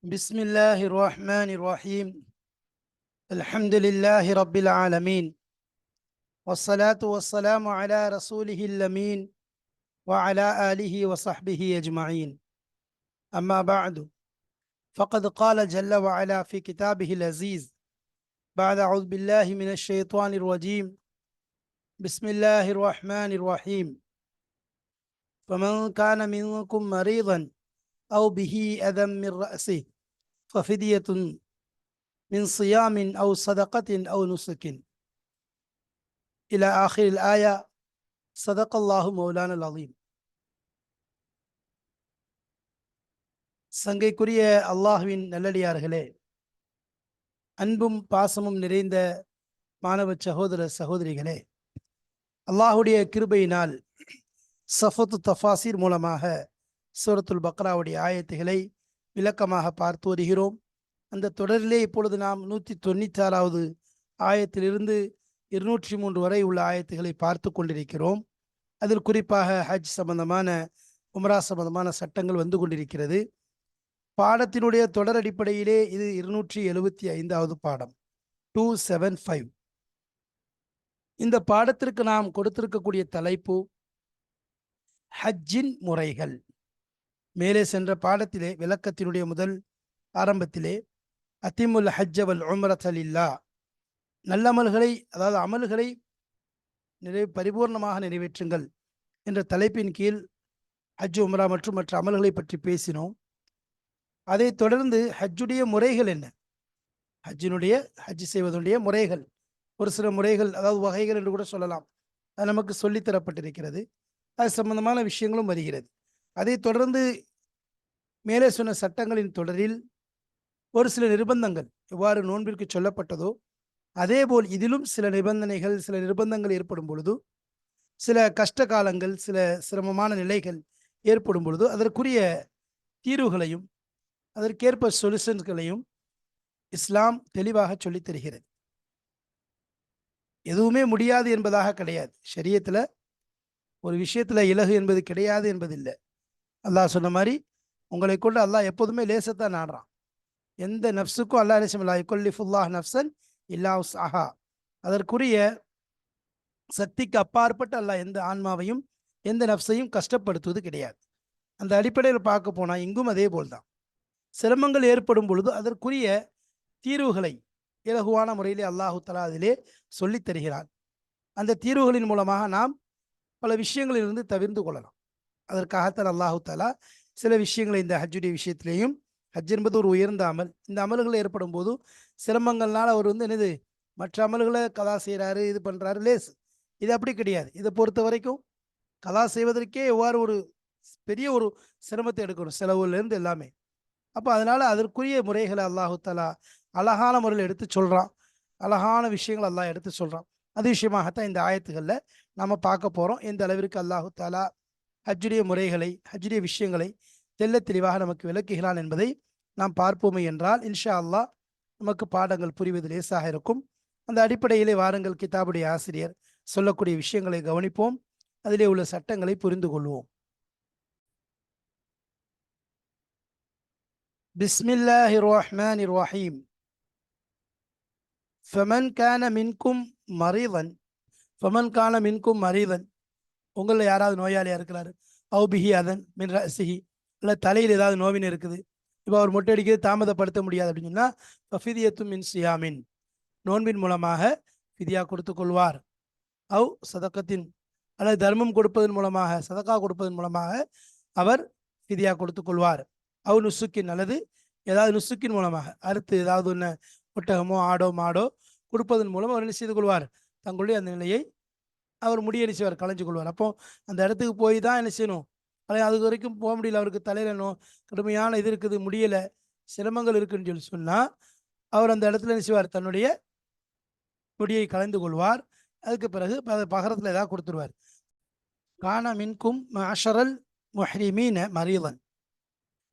بسم الله الرحمن الرحيم. الحمد لله رب العالمين، والصلاة والسلام على رسوله الأمين وعلى آله وصحبه أجمعين. أما بعد، فقد قال جل وعلا في كتابه العزيز بعد أعوذ بالله من الشيطان الرجيم. بسم الله الرحمن الرحيم. فمن كان منكم مريضا أو به أذى من رأسه ففدية من صيام أو صدقة أو نسك إلى آخر الآية. صدق الله مولانا العظيم. சங்கைக்குரிய அல்லாஹுவின் நல்லடியார்களே, அன்பும் பாசமும் நிறைந்த மாணவ சகோதர சகோதரிகளே, அல்லாஹுடைய கிருபையினால் சஃபத்து தஃபாசீர் மூலமாக சூரத்துல் பக்ராவுடைய ஆயத்துகளை விளக்கமாக பார்த்து வருகிறோம். அந்த தொடரிலே இப்பொழுது நாம் 196வது ஆயத்திலிருந்து 203 வரை உள்ள ஆயத்துகளை பார்த்து கொண்டிருக்கிறோம். அதில் குறிப்பாக ஹஜ் சம்பந்தமான, உம்ரா சம்பந்தமான சட்டங்கள் வந்து கொண்டிருக்கிறது. பாடத்தினுடைய தொடர் அடிப்படையிலே இது 275வது பாடம், 275. இந்த பாடத்திற்கு நாம் கொடுத்திருக்கக்கூடிய தலைப்பு ஹஜ்ஜின் முறைகள். மேலே சென்ற பாடத்திலே விளக்கத்தினுடைய முதல் ஆரம்பத்திலே அத்திமுல் ஹஜ்ஜ வல் உம்ரத லில்லாஹ், நல்லமல்களை, அதாவது அமல்களை பரிபூர்ணமாக நிறைவேற்றுங்கள் என்ற தலைப்பின் கீழ் ஹஜ், உம்ரா மற்றும் மற்ற அமல்களை பற்றி பேசினோம். அதை தொடர்ந்து ஹஜ்ஜுடைய முறைகள் என்ன, ஹஜ் செய்வதனுடைய முறைகள், ஒரு சில முறைகள், அதாவது வகைகள் என்று கூட சொல்லலாம், அது நமக்கு சொல்லித்தரப்பட்டிருக்கிறது. அது சம்பந்தமான விஷயங்களும் வருகிறது. அதை தொடர்ந்து மேலே சொன்ன சட்டங்களின் தொடரில் ஒரு சில நிர்பந்தங்கள் எவ்வாறு நோன்பிற்கு சொல்லப்பட்டதோ அதேபோல் இதிலும் சில நிபந்தனைகள், சில நிர்பந்தங்கள் ஏற்படும் பொழுது, சில கஷ்ட காலங்கள், சில சிரமமான நிலைகள் ஏற்படும் பொழுது அதற்குரிய தீர்வுகளையும் அதற்கேற்ப சொல்யூஷன்களையும் இஸ்லாம் தெளிவாக சொல்லித் தருகிறது. எதுவுமே முடியாது என்பதாக கிடையாது. ஷரியத்தில் ஒரு விஷயத்துல இலகு என்பது கிடையாது என்பதில்லை. அல்லாஹ் சொன்ன மாதிரி உங்களை கொண்டு அல்லாஹ் எப்போதுமே லேசத்தான் நாடுறான். எந்த நஃப்ஸுக்கும் அல்லாஹ் லேசமில்லா யுகல்லிஃபுல்லாஹ் நஃப்ஸன் இல்லா உஸ்ஸஹா, அதற்குரிய சக்திக்கு அப்பாற்பட்டு அல்லாஹ் எந்த ஆன்மாவையும் எந்த நஃப்ஸையும் கஷ்டப்படுத்துவது கிடையாது. அந்த அடிப்படையில் பார்க்க போனால் இங்கும் அதே போல்தான். சிரமங்கள் ஏற்படும் பொழுது அதற்குரிய தீர்வுகளை இலகுவான முறையிலே அல்லாஹு தஆலா அதிலே சொல்லித் தருகிறான். அந்த தீர்வுகளின் மூலமாக நாம் பல விஷயங்களிலிருந்து தவிர்ந்து கொள்ளலாம். அதற்காகத்தான் அல்லாஹு தஆலா சில விஷயங்களை இந்த ஹஜ்ஜுடைய விஷயத்திலேயும், ஹஜ் என்பது ஒரு உயர்ந்த அமல், இந்த அமல்கள் ஏற்படும் போது சிரமங்கள்னால அவர் என்னது மற்ற அமல்களை கலா செய்கிறாரு, இது பண்ணுறாரு, லேஸ். இது அப்படி கிடையாது. இதை பொறுத்த வரைக்கும் கலா செய்வதற்கே எவ்வாறு ஒரு பெரிய ஒரு சிரமத்தை எடுக்கணும், செலவுலேருந்து எல்லாமே. அப்போ அதனால அதற்குரிய முறைகளை அல்லாஹு தஆலா அழகான முறையில் எடுத்து சொல்கிறான். அழகான விஷயங்கள் அல்லாஹ் எடுத்து சொல்கிறான். அது விஷயமாகத்தான் இந்த ஆயத்துகளில் நம்ம பார்க்க போகிறோம். எந்த அளவிற்கு அல்லாஹு தஆலா ஹஜ்ஜுடைய முறைகளை, ஹஜ்ஜுடைய விஷயங்களை தெல்ல தெளிவாக நமக்கு விளக்குகிறான் என்பதை நாம் பார்ப்போமே என்றால் இன்ஷா அல்லாஹ் நமக்கு பாடங்கள் புரிவது லேசாக இருக்கும். அந்த அடிப்படையிலே வாருங்கள், கிதாபுடைய ஆசிரியர் சொல்லக்கூடிய விஷயங்களை கவனிப்போம், அதிலே உள்ள சட்டங்களை புரிந்து கொள்வோம். பிஸ்மில்லாஹிர் ரஹ்மானிர் ரஹீம். ஃபமன் கான மின்கும் மரீதன், ஃபமன் கான மின்கும் மரீதன், உங்களில் யாராவது நோயாளியாக இருக்கிறாரு, அவுபிஹி அதன் மின் ரசிஹி, இல்லை தலையில் ஏதாவது நோவின் இருக்குது, இப்போ அவர் மொட்டை அடிக்கிறது தாமதப்படுத்த முடியாது அப்படின்னு சொன்னால் ஃபஃபிதியத்தும் மின் சியாமின், நோன்பின் மூலமாக ஃபிதியா கொடுத்து கொள்வார். அவ் சதக்கத்தின், அல்லது தர்மம் கொடுப்பதன் மூலமாக, சதக்கா கொடுப்பதன் மூலமாக அவர் ஃபிதியா கொடுத்து கொள்வார். அவ் நுசுக்கின், அல்லது ஏதாவது நுசுக்கின் மூலமாக அறுத்து ஏதாவது ஒன்று ஒட்டகமோ ஆடோ மாடோ கொடுப்பதன் மூலம் அவர் என்ன செய்து கொள்வார், தங்களுடைய அந்த நிலையை அவர் முடிய என்ன செய்வார், களைஞ்சு கொள்வார். அப்போ அந்த இடத்துக்கு போய் தான் என்ன செய்யணும், அது வரைக்கும் போக முடியல, அவருக்கு தலையில் கடுமையான இது இருக்குது, முடியலை, சிரமங்கள் இருக்குன்னு சொன்னால் அவர் அந்த இடத்துல என்ன செய்வார், தன்னுடைய முடியை கலைந்து கொள்வார். அதுக்கு பிறகு பகரத்தில் ஏதாவது கொடுத்துருவார். கான மின்கும் மஅஷரல் முஹ்ரிமீன மரீதன்,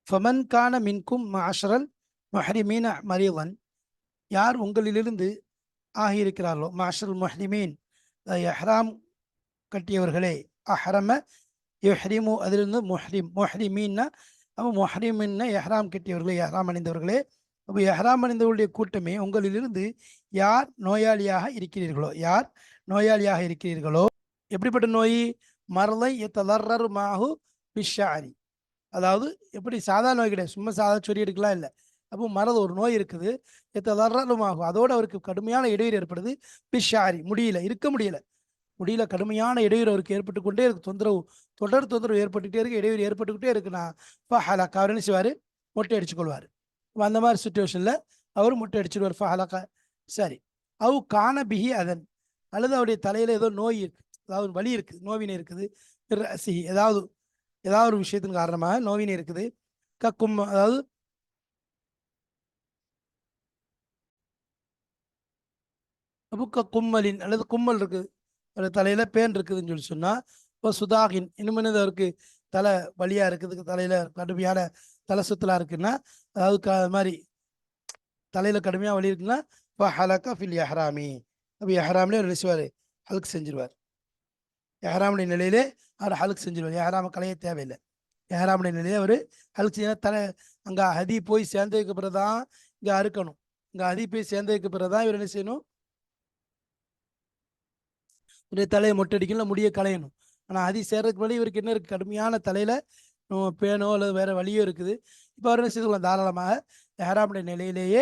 ஃபமன் கான மின்கும் மஅஷரல் முஹ்ரிமீன மரீதன், யார் உங்களிலிருந்து ஆகியிருக்கிறார்களோ, மஅஷரல் முஹ்ரிமீன் எஹ்ராம் கட்டியவர்களே, அஹ்ரம யுஹ்ரிமு, அதிலிருந்து முஹ்ரிம், முஹ்ரிமீன்னா அப்போ முஹ்ரிமின்னா எஹ்ராம் கட்டியவர்களே, எஹ்ராம் அணிந்தவர்களே. அப்போ எஹ்ராம் அணிந்தவர்களுடைய கூட்டமே, உங்களிலிருந்து யார் நோயாளியாக இருக்கிறீர்களோ, யார் நோயாளியாக இருக்கிறீர்களோ, எப்படிப்பட்ட நோய்? மரலை எத்தலர்ரரு மாஹு பிஷாரி, அதாவது எப்படி சாதாரண நோய் கிடையாது, சும்மா சாதா சொறி எடுக்கலாம் இல்லை. அப்போ மரது ஒரு நோய் இருக்குது, எத்தலர்ரருமாகும், அதோடு அவருக்கு கடுமையான இடையூறு ஏற்படுது. பிஷாரி, முடியல, இருக்க முடியல, முடியல, கடுமையான இடையூறு அவருக்கு ஏற்பட்டு கொண்டே இருக்கு, தொந்தரவு, தொடர் தொந்தரவு ஏற்பட்டுக்கிட்டே இருக்கு, இடையூறு ஏற்பட்டுக்கிட்டே இருக்குன்னா ஃபஹலக்கா, அவர் என்ன செய்வார்? மொட்டை அடிச்சுக்கொள்வார். அந்த மாதிரி சுச்சுவேஷனில் அவர் மொட்டை அடிச்சுடுவார். ஃபஹலக்கா, சரி. அவு காண பிஹி அதன், அல்லது அவருடைய தலையில் ஏதோ நோய் இருக்கு, அதாவது வலி இருக்குது, நோவினை இருக்குது. ஏதாவது ஏதாவது ஒரு விஷயத்தின் காரணமாக நோவினை இருக்குது. கக்கும், அதாவது புக்க கும்மலின், அல்லது கும்மல் இருக்குது, ஒரு தலையில பேன் இருக்குதுன்னு சொல்லி சொன்னா, இப்போ சுதாகின், இன்னும் அவருக்கு தலை வலியா இருக்குது, தலையில கடுமையான தலை சுத்தலா இருக்குன்னா, அதாவது அது மாதிரி தலையில கடுமையாக வலி இருக்குன்னா, இப்போ ஹலக்கா ஃபில் எஹ்ராமி, அப்போ எஹ்ராம்லேயே அவர் நினைச்சுவார், ஹலுக்கு செஞ்சிருவார். எஹ்ராமுடைய நிலையிலே அவர் ஹலுக்கு செஞ்சிருவார், எஹ்ராம கலைய தேவையில்லை. எஹ்ராமுடைய நிலையை அவர் ஹலுக்கு செய்ய, தலை அங்கே ஹதி போய் சேர்ந்ததுக்கு பிறகு தான் இங்கே அறுக்கணும். இங்கே ஹதி போய் சேர்ந்ததுக்கு பிறகு தான் இவர் என்ன செய்யணும்? தலையை மொட்டடிக்கணும், முடிய களையணும். ஆனால் அதி சேர்றதுக்கு முன்னாடி இவருக்கு என்ன இருக்குது? கடுமையான தலையில் பேனோ அல்லது வேறு வழியோ இருக்குது. இப்போ அவர் என்ன செய்துக்கலாம்? தாராளமாக எஹ்ராமுடைய நிலையிலேயே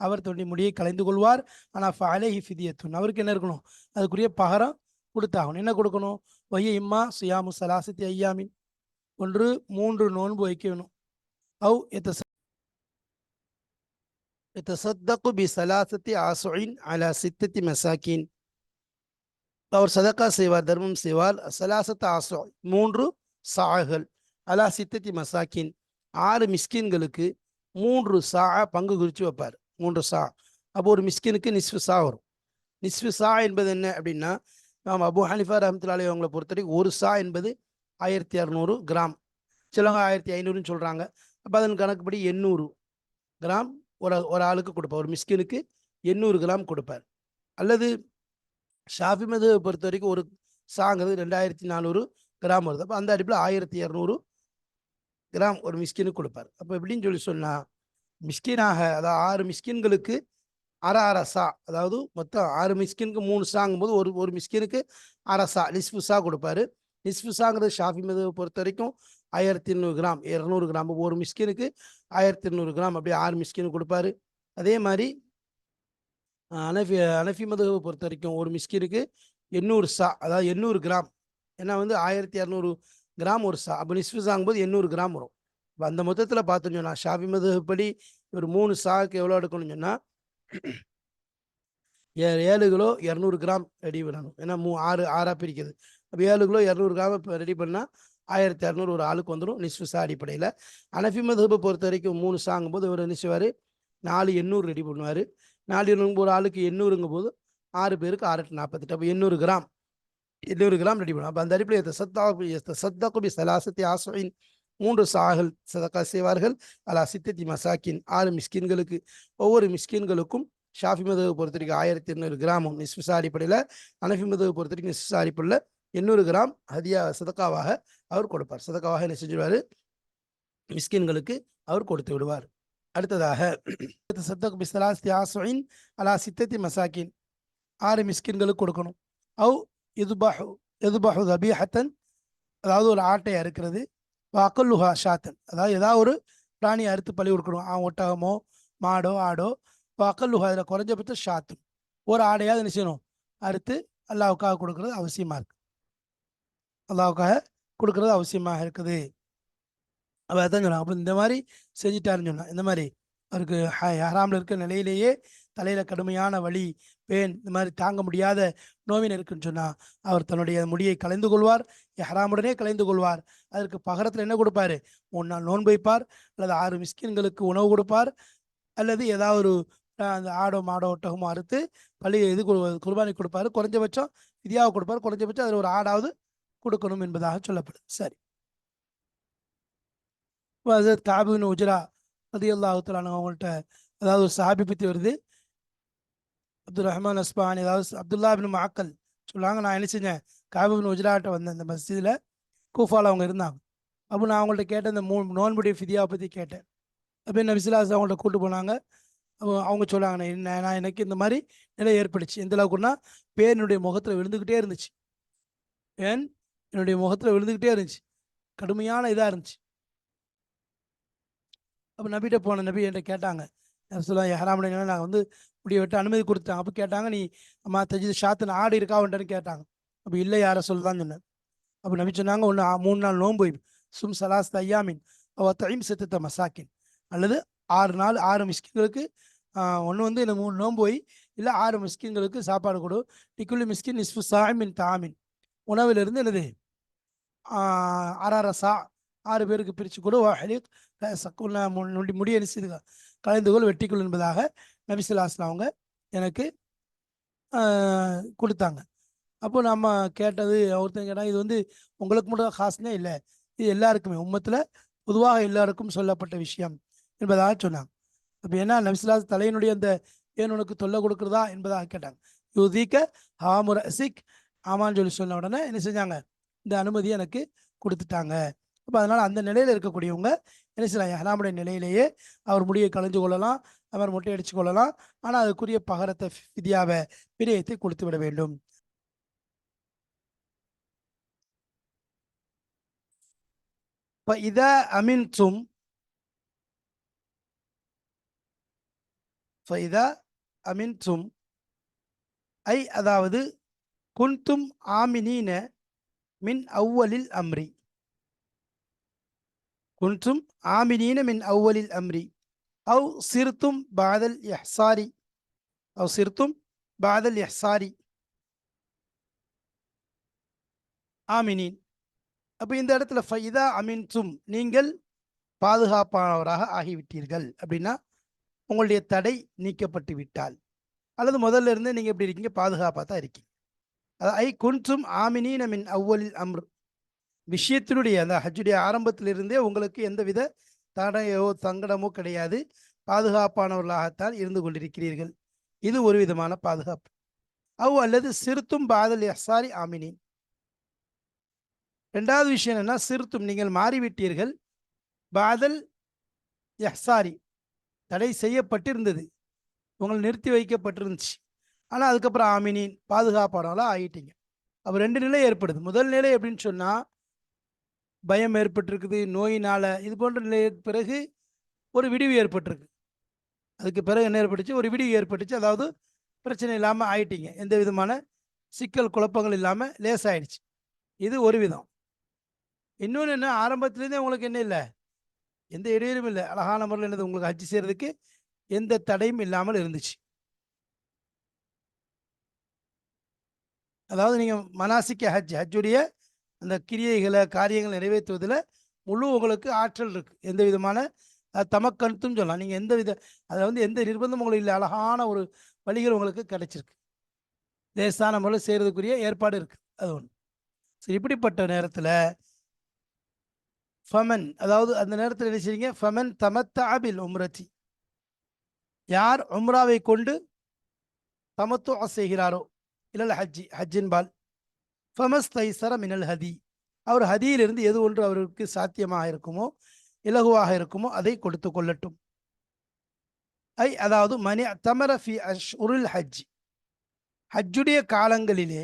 அவர் தோண்டி முடியை கலைந்து கொள்வார். ஆனால் ஃபஅலைஹி ஃபிதியத்துன், அவருக்கு என்ன இருக்கணும்? அதுக்குரிய பகரம் கொடுத்தாகணும். என்ன கொடுக்கணும்? வைய இம்மா சுயாமு சலாசத்தி ஐயாமின், ஒன்று 3 நோன்பு வைக்க வேணும். அவு எத்தசத்தகு பி சலாசத்தி ஆசுஇன் அலா சித்தத்தி மசாக்கின், அவர் சதக்கா செய்வார், தர்மம் செய்வார். சலாசத்த ஆசோ, 3 சாகள், அலா சித்தத்தி மசாக்கின், 6 மிஸ்கின்களுக்கு 3 சா பங்கு குறித்து வைப்பார். 3 சா, அப்போ ஒரு மிஸ்கினுக்கு நிஸ்ஃபு சா வரும். நிஸ்ஃபு சா என்பது என்ன அப்படின்னா, நாம் அபு ஹனிஃபா ரஹ்மத்துல்லாஹி அவங்களை பொறுத்தவரைக்கும் ஒரு சா என்பது 1600 கிராம், சிலவங்க 1500ன்னு சொல்கிறாங்க. அப்போ அதன் கணக்குப்படி 800 கிராம் ஒரு ஒரு ஆளுக்கு கொடுப்பார், ஒரு மிஸ்கினுக்கு 800 கிராம் கொடுப்பார். அல்லது ஷாஃபி மதுவை பொறுத்த வரைக்கும் ஒரு சாங்கிறது 2400 கிராம் வருது. அப்போ அந்த அடிப்பில் 1200 கிராம் ஒரு மிஸ்கினுக்கு கொடுப்பார். அப்போ எப்படின்னு சொல்லி சொன்னால், மிஸ்கினாக, அதாவது 6 மிஸ்கின்களுக்கு அரை அரை சா, அதாவது மொத்தம் 6 மிஸ்கினுக்கு 3 சாங்கும் போது ஒரு ஒரு மிஸ்கினுக்கு அரை சா, நிஸ்ஃபு சா கொடுப்பாரு. நிஸ்ஃபு சாங்கிறது ஷாஃபி மதுவை பொறுத்த வரைக்கும் 1200 கிராம், 200 கிராம், ஒரு மிஸ்கினுக்கு 1200 கிராம், அப்படியே 6 மிஸ்கினுக்கு கொடுப்பாரு. அதே மாதிரி அனஃபி மதுவை பொறுத்த வரைக்கும் ஒரு மிஸ்கினுக்கு 800 சா, அதாவது 800 கிராம், ஏன்னா 1200 கிராம் ஒரு சா, அப்போ நிஸ்ஃபு சாங்கும்போது 800 கிராம் வரும். இப்போ அந்த மொத்தத்தில் பார்த்தோன்னு சொன்னால் ஷாஃபி மதுபடி ஒரு 3 சாக்கு எவ்வளோ எடுக்கணும்னு சொன்னால் 7 கிலோ 200 கிராம் ரெடி பண்ணணும். ஏன்னா 6 பிரிக்குது. அப்போ 7 கிலோ 200 கிராம் இப்போ ரெடி பண்ணால் 1200 ஒரு ஆளுக்கு வந்துடும் நிஸ்ஃபு சா அடிப்படையில். அனஃபி மதுஹபை பொறுத்த வரைக்கும் 3 சாங்கும்போது இவர் என்ன செய்வார்? 4 800 ரெடி பண்ணுவார். 4 800 ஒரு ஆளுக்கு 800ங்கும் போது 6 பேருக்கு 6 8 48, அப்போ 800 கிராம், 800 கிராம் ரெடி பண்ணுவோம். அப்போ அந்த அடிப்படையில் சத்தாக்குபி சலாசத்தி ஆசுவின், 3 சாகள் சதக்கா செய்வார்கள். அலா சித்தத்தி மசாக்கின், 6 மிஸ்கின்களுக்கு, ஒவ்வொரு மிஸ்கின்களுக்கும் ஷாஃபி மதுவை பொறுத்த வரைக்கும் 1200 கிராமும் நிஸ்ஃபு சா அடிப்படையில், அனஃபி மதுவை பொறுத்த வரைக்கும் நிஸ்ஃபு சா அடிப்படையில் 800 கிராம் ஹதியா சதக்காவாக அவர் கொடுப்பார். சதக்காவாக என்ன செஞ்சுருவார்? மிஸ்கின்களுக்கு அவர் கொடுத்து விடுவார். அடுத்ததாக சத்தக் பிஸ்லாஸ்தி ஆசுஇன் அலா சித்தத்தி மசாக்கின், 6 மிஸ்கின்களுக்கு கொடுக்கணும். அவு எதுபஹு தபீஹத்தன், அதாவது ஒரு ஆட்டை அறுக்கிறது. அக்கல்லுஹா ஷாத்தன், அதாவது ஏதாவது ஒரு பிராணியை அறுத்து பழி கொடுக்கணும். ஒட்டகமோ மாடோ ஆடோ. அக்கல்லுஹா, அதில் குறைஞ்சபட்சம் ஷாத்தன், ஒரு ஆடையாவது என்ன செய்யணும்? அறுத்து அல்லாவுக்காக கொடுக்கறது அவசியமாக இருக்குது. அல்லாவுக்காக கொடுக்கறது அவசியமாக இருக்குது. அப்போ அதான் சொன்னாங்க. அப்போ இந்த மாதிரி செஞ்சிட்டாருன்னு சொன்னான். இந்த மாதிரி அவருக்கு ஹராமில் இருக்கிற நிலையிலேயே தலையில் கடுமையான வலி, பேன், இந்த மாதிரி தாங்க முடியாத நோவின் இருக்குன்னு சொன்னால் அவர் தன்னுடைய முடியை கலைந்து கொள்வார், ஹராமுடனே கலைந்து கொள்வார். அதற்கு பகரத்தில் என்ன கொடுப்பார்? 3 நாள் நோன்பு வைப்பார், அல்லது 6 மிஸ்கின்களுக்கு உணவு கொடுப்பார், அல்லது ஏதாவது ஒரு அந்த ஆடோ மாடோ ஒட்டகமோ அறுத்து பள்ளி குர்பானி கொடுப்பார். குறைஞ்சபட்சம் இதியாவை கொடுப்பார், குறைஞ்சபட்சம் அதில் ஒரு ஆடாவது கொடுக்கணும் என்பதாக சொல்லப்படுது. சரி, ஹஸரத் கஅப் பின் உஜ்ரா ரலியல்லாஹு தஆலா அன்ஹு அவங்கள்ட்ட, அதாவது ஒரு சஹாபி பற்றி வருது, அப்துல் ரஹ்மான் அஸ்பானி, அதாவது அப்துல்லா பின் முஅக்கல் சொல்லுவாங்க, நான் என்ன செஞ்சேன்? கஅப் பின் உஜ்ராட்ட வந்தேன். இந்த மஸ்ஜிதில் கூஃபாவில் அவங்க இருந்தாங்க. அப்போ நான் அவங்கள்ட்ட கேட்டேன், இந்த நோன்புடைய ஃபிதியாவை பற்றி கேட்டேன். அப்போ நபிசுல்லாஸ் அவங்கள்ட்ட கூட்டு போனாங்க. அவங்க சொன்னாங்க, நான் எனக்கு இந்த மாதிரி நிலை ஏற்பட்டுச்சு. எந்த அளவுக்குன்னா பேர் என்னுடைய முகத்தில் விழுந்துக்கிட்டே இருந்துச்சு. என்னுடைய முகத்தில் விழுந்துக்கிட்டே இருந்துச்சு. கடுமையான இதாக இருந்துச்சு. அப்போ நபிகிட்ட போன நபி என்கிட்ட கேட்டாங்க, சொல்லுவாங்க ஹராமனை நாங்கள் வந்து முடிய விட்டு அனுமதி கொடுத்தாங்க. அப்போ கேட்டாங்க, நீ அம்மா தஜிது ஷாத்துன்னு ஆடு இருக்காவுன்றன்னு கேட்டாங்க. அப்போ இல்லை யாரை சொல்லதான் சொன்னேன். அப்போ நபி சொன்னாங்க, ஒன்று 3 நாள் நோன்பு சும் சலாஸ் ஐயாமின் தைம் செத்துத்த மசாக்கின், அல்லது 6 நாள் 6 மிஸ்கின்களுக்கு ஒன்று வந்து இந்த 3 நோன்பு இல்லை 6 மிஸ்கின்களுக்கு சாப்பாடு கொடு. டிக்குள்ளி மிஸ்கின் இஸ்ஃபு சாமின் தாமின், உணவிலிருந்து என்னது அரசா 6 பேருக்கு பிரித்து கொடு. வாஹலிக் சக்குல்லா முடிய நிச்சயது கலைந்துகோள் வெட்டிக்குள் என்பதாக நபிசுல்லாஸ்லாம் அவங்க எனக்கு கொடுத்தாங்க. அப்போ நம்ம கேட்டது, ஒருத்தங்க கேட்டால் இது வந்து உங்களுக்கு மட்டும் காசுனே இல்லை, இது எல்லாருக்குமே உம்மத்தில் பொதுவாக எல்லாருக்கும் சொல்லப்பட்ட விஷயம் என்பதாக சொன்னாங்க. அப்போ என்ன நபிசுல்லாஸ் தலையினுடைய அந்த ஏன் உனக்கு தொல்லை கொடுக்குறதா என்பதாக கேட்டாங்க. யூதிக்க ஹாமுர் அசிக் ஆமான்னு சொல்லி சொன்ன உடனே என்ன செஞ்சாங்க, இந்த அனுமதியை எனக்கு கொடுத்துட்டாங்க. அப்போ அதனால் அந்த நிலையில் இருக்கக்கூடியவங்க என்ன செய்யலாம், ஹராமுடைய நிலையிலேயே அவர் முடியை கலைஞ்சு கொள்ளலாம், அவர் மொட்டை அடித்து கொள்ளலாம். ஆனால் அதுக்குரிய பகரத்தை ஃபிதியாவை பிரியத்தை கொடுத்து விட வேண்டும். இப்போ இதா அமின்தும் இதா அமின்தும் ஐ, அதாவது குன்தும் ஆமினீன மின் அவ்வலில் அம்ரி, குன்தும் ஆமினீன மின் அவ்வலில் அம்ரி அவு சிறுத்தும் பாதல் இஹ்சாரி, அவு சிறுத்தும் பாதல் இஹ்சாரி ஆமினீன். அப்போ இந்த இடத்துல ஃபைதா அமின்தும், நீங்கள் பாதுகாப்பானவராக ஆகிவிட்டீர்கள் அப்படின்னா உங்களுடைய தடை நீக்கப்பட்டு விட்டால், அல்லது முதல்ல இருந்து நீங்கள் எப்படி இருக்கீங்க, பாதுகாப்பாக தான் இருக்கீங்க. ஐ குன்தும் ஆமினீன மின் அவ்வலில் அம்ர், விஷயத்தினுடைய அந்த ஹஜ்ஜுடைய ஆரம்பத்திலிருந்தே உங்களுக்கு எந்தவித தடையோ சங்கடமோ கிடையாது, பாதுகாப்பானவர்களாகத்தான் இருந்து கொண்டிருக்கிறீர்கள். இது ஒரு விதமான பாதுகாப்பு. அல்லது சிறுத்தும் பாதல் எஹ்சாரி ஆமினின். ரெண்டாவது விஷயம் என்னன்னா, சிறுத்தும் நீங்கள் மாறிவிட்டீர்கள், பாதல் எஹ்சாரி தடை செய்யப்பட்டிருந்தது, உங்களை நிறுத்தி வைக்கப்பட்டிருந்துச்சு, ஆனால் அதுக்கப்புறம் ஆமினின் பாதுகாப்பானவர்களாக ஆகிட்டீங்க. அப்போ 2 நிலை ஏற்படுது. முதல் நிலை எப்படின்னு சொன்னால், பயம் ஏற்பட்டிருக்குது நோயினால், இது போன்ற நிலை பிறகு ஒரு விடிவு ஏற்பட்டிருக்கு. அதுக்கு பிறகு என்ன ஏற்பட்டுச்சு, ஒரு விடிவு ஏற்பட்டுச்சு, அதாவது பிரச்சனை இல்லாமல் ஆயிட்டீங்க, எந்த விதமான சிக்கல் குழப்பங்கள் இல்லாமல் லேசாயிடுச்சு. இது ஒரு விதம். இன்னொன்று என்ன, ஆரம்பத்துலேருந்தே உங்களுக்கு என்ன இல்லை, எந்த இடையூறும் இல்லை, அழகான முறையில் என்னது உங்களுக்கு ஹஜ் செய்கிறதுக்கு எந்த தடையும் இல்லாமல் இருந்துச்சு. அதாவது நீங்கள் மனாசிக்க ஹஜ்ஜுடைய அந்த கிரியைகளை காரியங்களை நிறைவேற்றுவதில் முழு உங்களுக்கு ஆற்றல் இருக்குது, எந்த விதமான தமக்கணுத்தும் சொல்லலாம். நீங்கள் எந்த வித அதில் வந்து எந்த நிர்பந்தம் உங்களுக்கு இல்லை, அழகான ஒரு வழிகள் உங்களுக்கு கிடைச்சிருக்கு, லேசான முறையில் செய்கிறதுக்குரிய ஏற்பாடு இருக்குது. அது ஒன்று. சரி, இப்படிப்பட்ட நேரத்தில் ஃபமன், அதாவது அந்த நேரத்தில் என்ன செய்றீங்க, ஃபமன் தமத்தாபில் உம்ரதி, யார் உம்ராவை கொண்டு தமத்து செய்கிறாரோ இல்லல் ஹஜ்ஜி, ஹஜ்ஜின்பால் ஃபமஸ்தைசர மினல் ஹதி, அவர் ஹதியிலிருந்து எது ஒன்று அவருக்கு சாத்தியமாக இருக்குமோ இலகுவாக இருக்குமோ அதை கொடுத்து கொள்ளட்டும். ஐ, அதாவது மனி தமர ஃபி அஷ்உரில் ஹஜ், ஹஜ்ஜுடைய காலங்களிலே,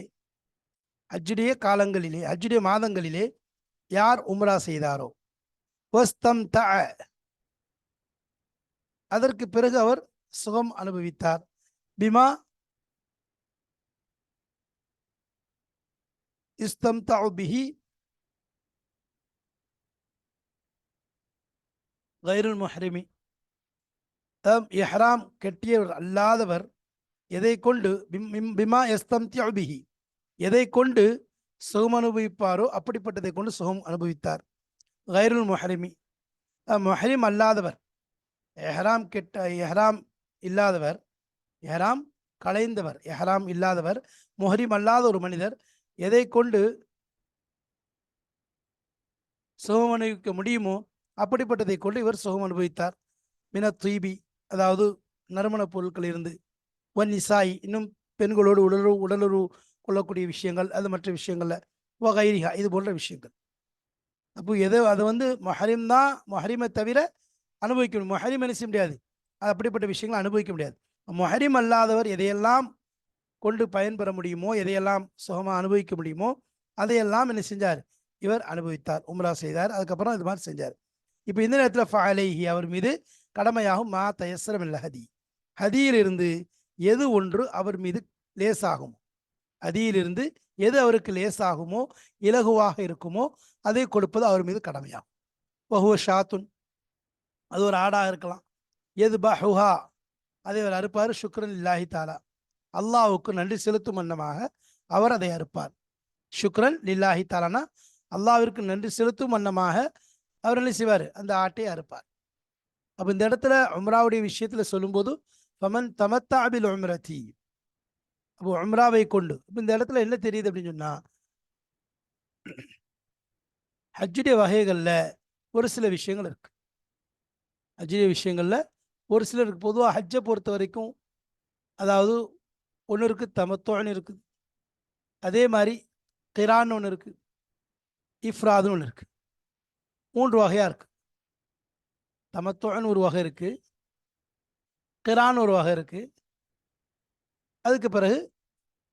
ஹஜ்ஜுடைய மாதங்களிலே யார் உம்ரா செய்தாரோ, வஸ்தம்தஅ, அதற்கு பிறகு அவர் சுகம் அனுபவித்தார், பிமா இஸ்தம்தஅ பிஹி கைருல் முஹ்ரிமி, இஹ்ராம் கட்டியவர் அல்லாதவர் எதை கொண்டு, பிமா இஸ்தம்தஅ பிஹி, எதை கொண்டு சுகம் அனுபவிப்பாரோ அப்படிப்பட்டதை கொண்டு சுகம் அனுபவித்தார். கைருல் முஹ்ரிமி, முஹ்ரிம் அல்லாதவர், எஹ்ராம் இல்லாதவர், எஹ்ராம் களைந்தவர், எஹ்ராம் இல்லாதவர், முஹ்ரிம் அல்லாத ஒரு மனிதர் எதை கொண்டு சுகம் அனுபவிக்க முடியுமோ அப்படிப்பட்டதை கொண்டு இவர் சுகம் அனுபவித்தார். மின தூய்பி, அதாவது நறுமண பொருட்கள் இருந்து, ஒன் நிசாய், இன்னும் பெண்களோடு உடலுறவு கொள்ளக்கூடிய விஷயங்கள், அது மற்ற விஷயங்கள்ல வகைரிகா, இது போன்ற விஷயங்கள். அப்போ அதை வந்து மஹரிம் தான், மஹரிமை தவிர அனுபவிக்க முடியும். மஹரிம் என்ன செய்ய முடியாது, அது அப்படிப்பட்ட விஷயங்களை அனுபவிக்க முடியாது. மஹரிம் அல்லாதவர் எதையெல்லாம் கொண்டு பயன்பெற முடியுமோ, எதையெல்லாம் சுகமாக அனுபவிக்க முடியுமோ அதையெல்லாம் என்ன செஞ்சார், இவர் அனுபவித்தார், உம்ரா செய்தார். அதுக்கப்புறம் இது மாதிரி செஞ்சார். இப்போ இந்த நேரத்தில் ஃபஅலைஹி அவர் மீது கடமையாகும் மா தயஸ்ஸர மினல் ஹதி, ஹதியிலிருந்து எது ஒன்று அவர் மீது லேசாகும், ஹதியிலிருந்து எது அவருக்கு லேசாகுமோ இலகுவாக இருக்குமோ அதை கொடுப்பது அவர் மீது கடமையாகும். வஹுவ ஷாத்துன், அது ஒரு ஆடாக இருக்கலாம். எது பஹுஹா, அதை அவர் அறுப்பார். சுக்ரன் இல்லாஹி தாலா, அல்லாஹ்வுக்கு நன்றி செலுத்தும் வண்ணமாக அவர் அதை அறுப்பார். சுக்ரன் லில்லாஹி தாலானா அல்லாஹ்விற்கு நன்றி செலுத்தும் வண்ணமாக அவர் என்ன செய்வார், அந்த ஆட்டை அறுப்பார். அப்போ இந்த இடத்துல உம்ராவுடைய விஷயத்தில் சொல்லும்போது ஃபமன் தமத்தா பில் உம்ரதி, அப்போ உம்ராவை கொண்டு, இப்போ இந்த இடத்துல என்ன தெரியுது அப்படின்னு சொன்னா, ஹஜ்ஜுடைய வகைகளில் ஒரு சில விஷயங்கள் இருக்கு. ஹஜ்ஜுடைய விஷயங்களில் ஒரு சிலருக்கு பொதுவாக ஹஜ்ஜை பொறுத்த வரைக்கும், அதாவது ஒன்று இருக்குது தமத்தோன்னு இருக்குது, அதே மாதிரி கிரான்னு ஒன்று இருக்குது, இஃப்ராதுன்னு ஒன்று இருக்குது. 3 வகையாக இருக்குது. தமத்தோன்னு ஒரு வகை இருக்குது, கிரான்னு ஒரு வகை இருக்குது, அதுக்கு பிறகு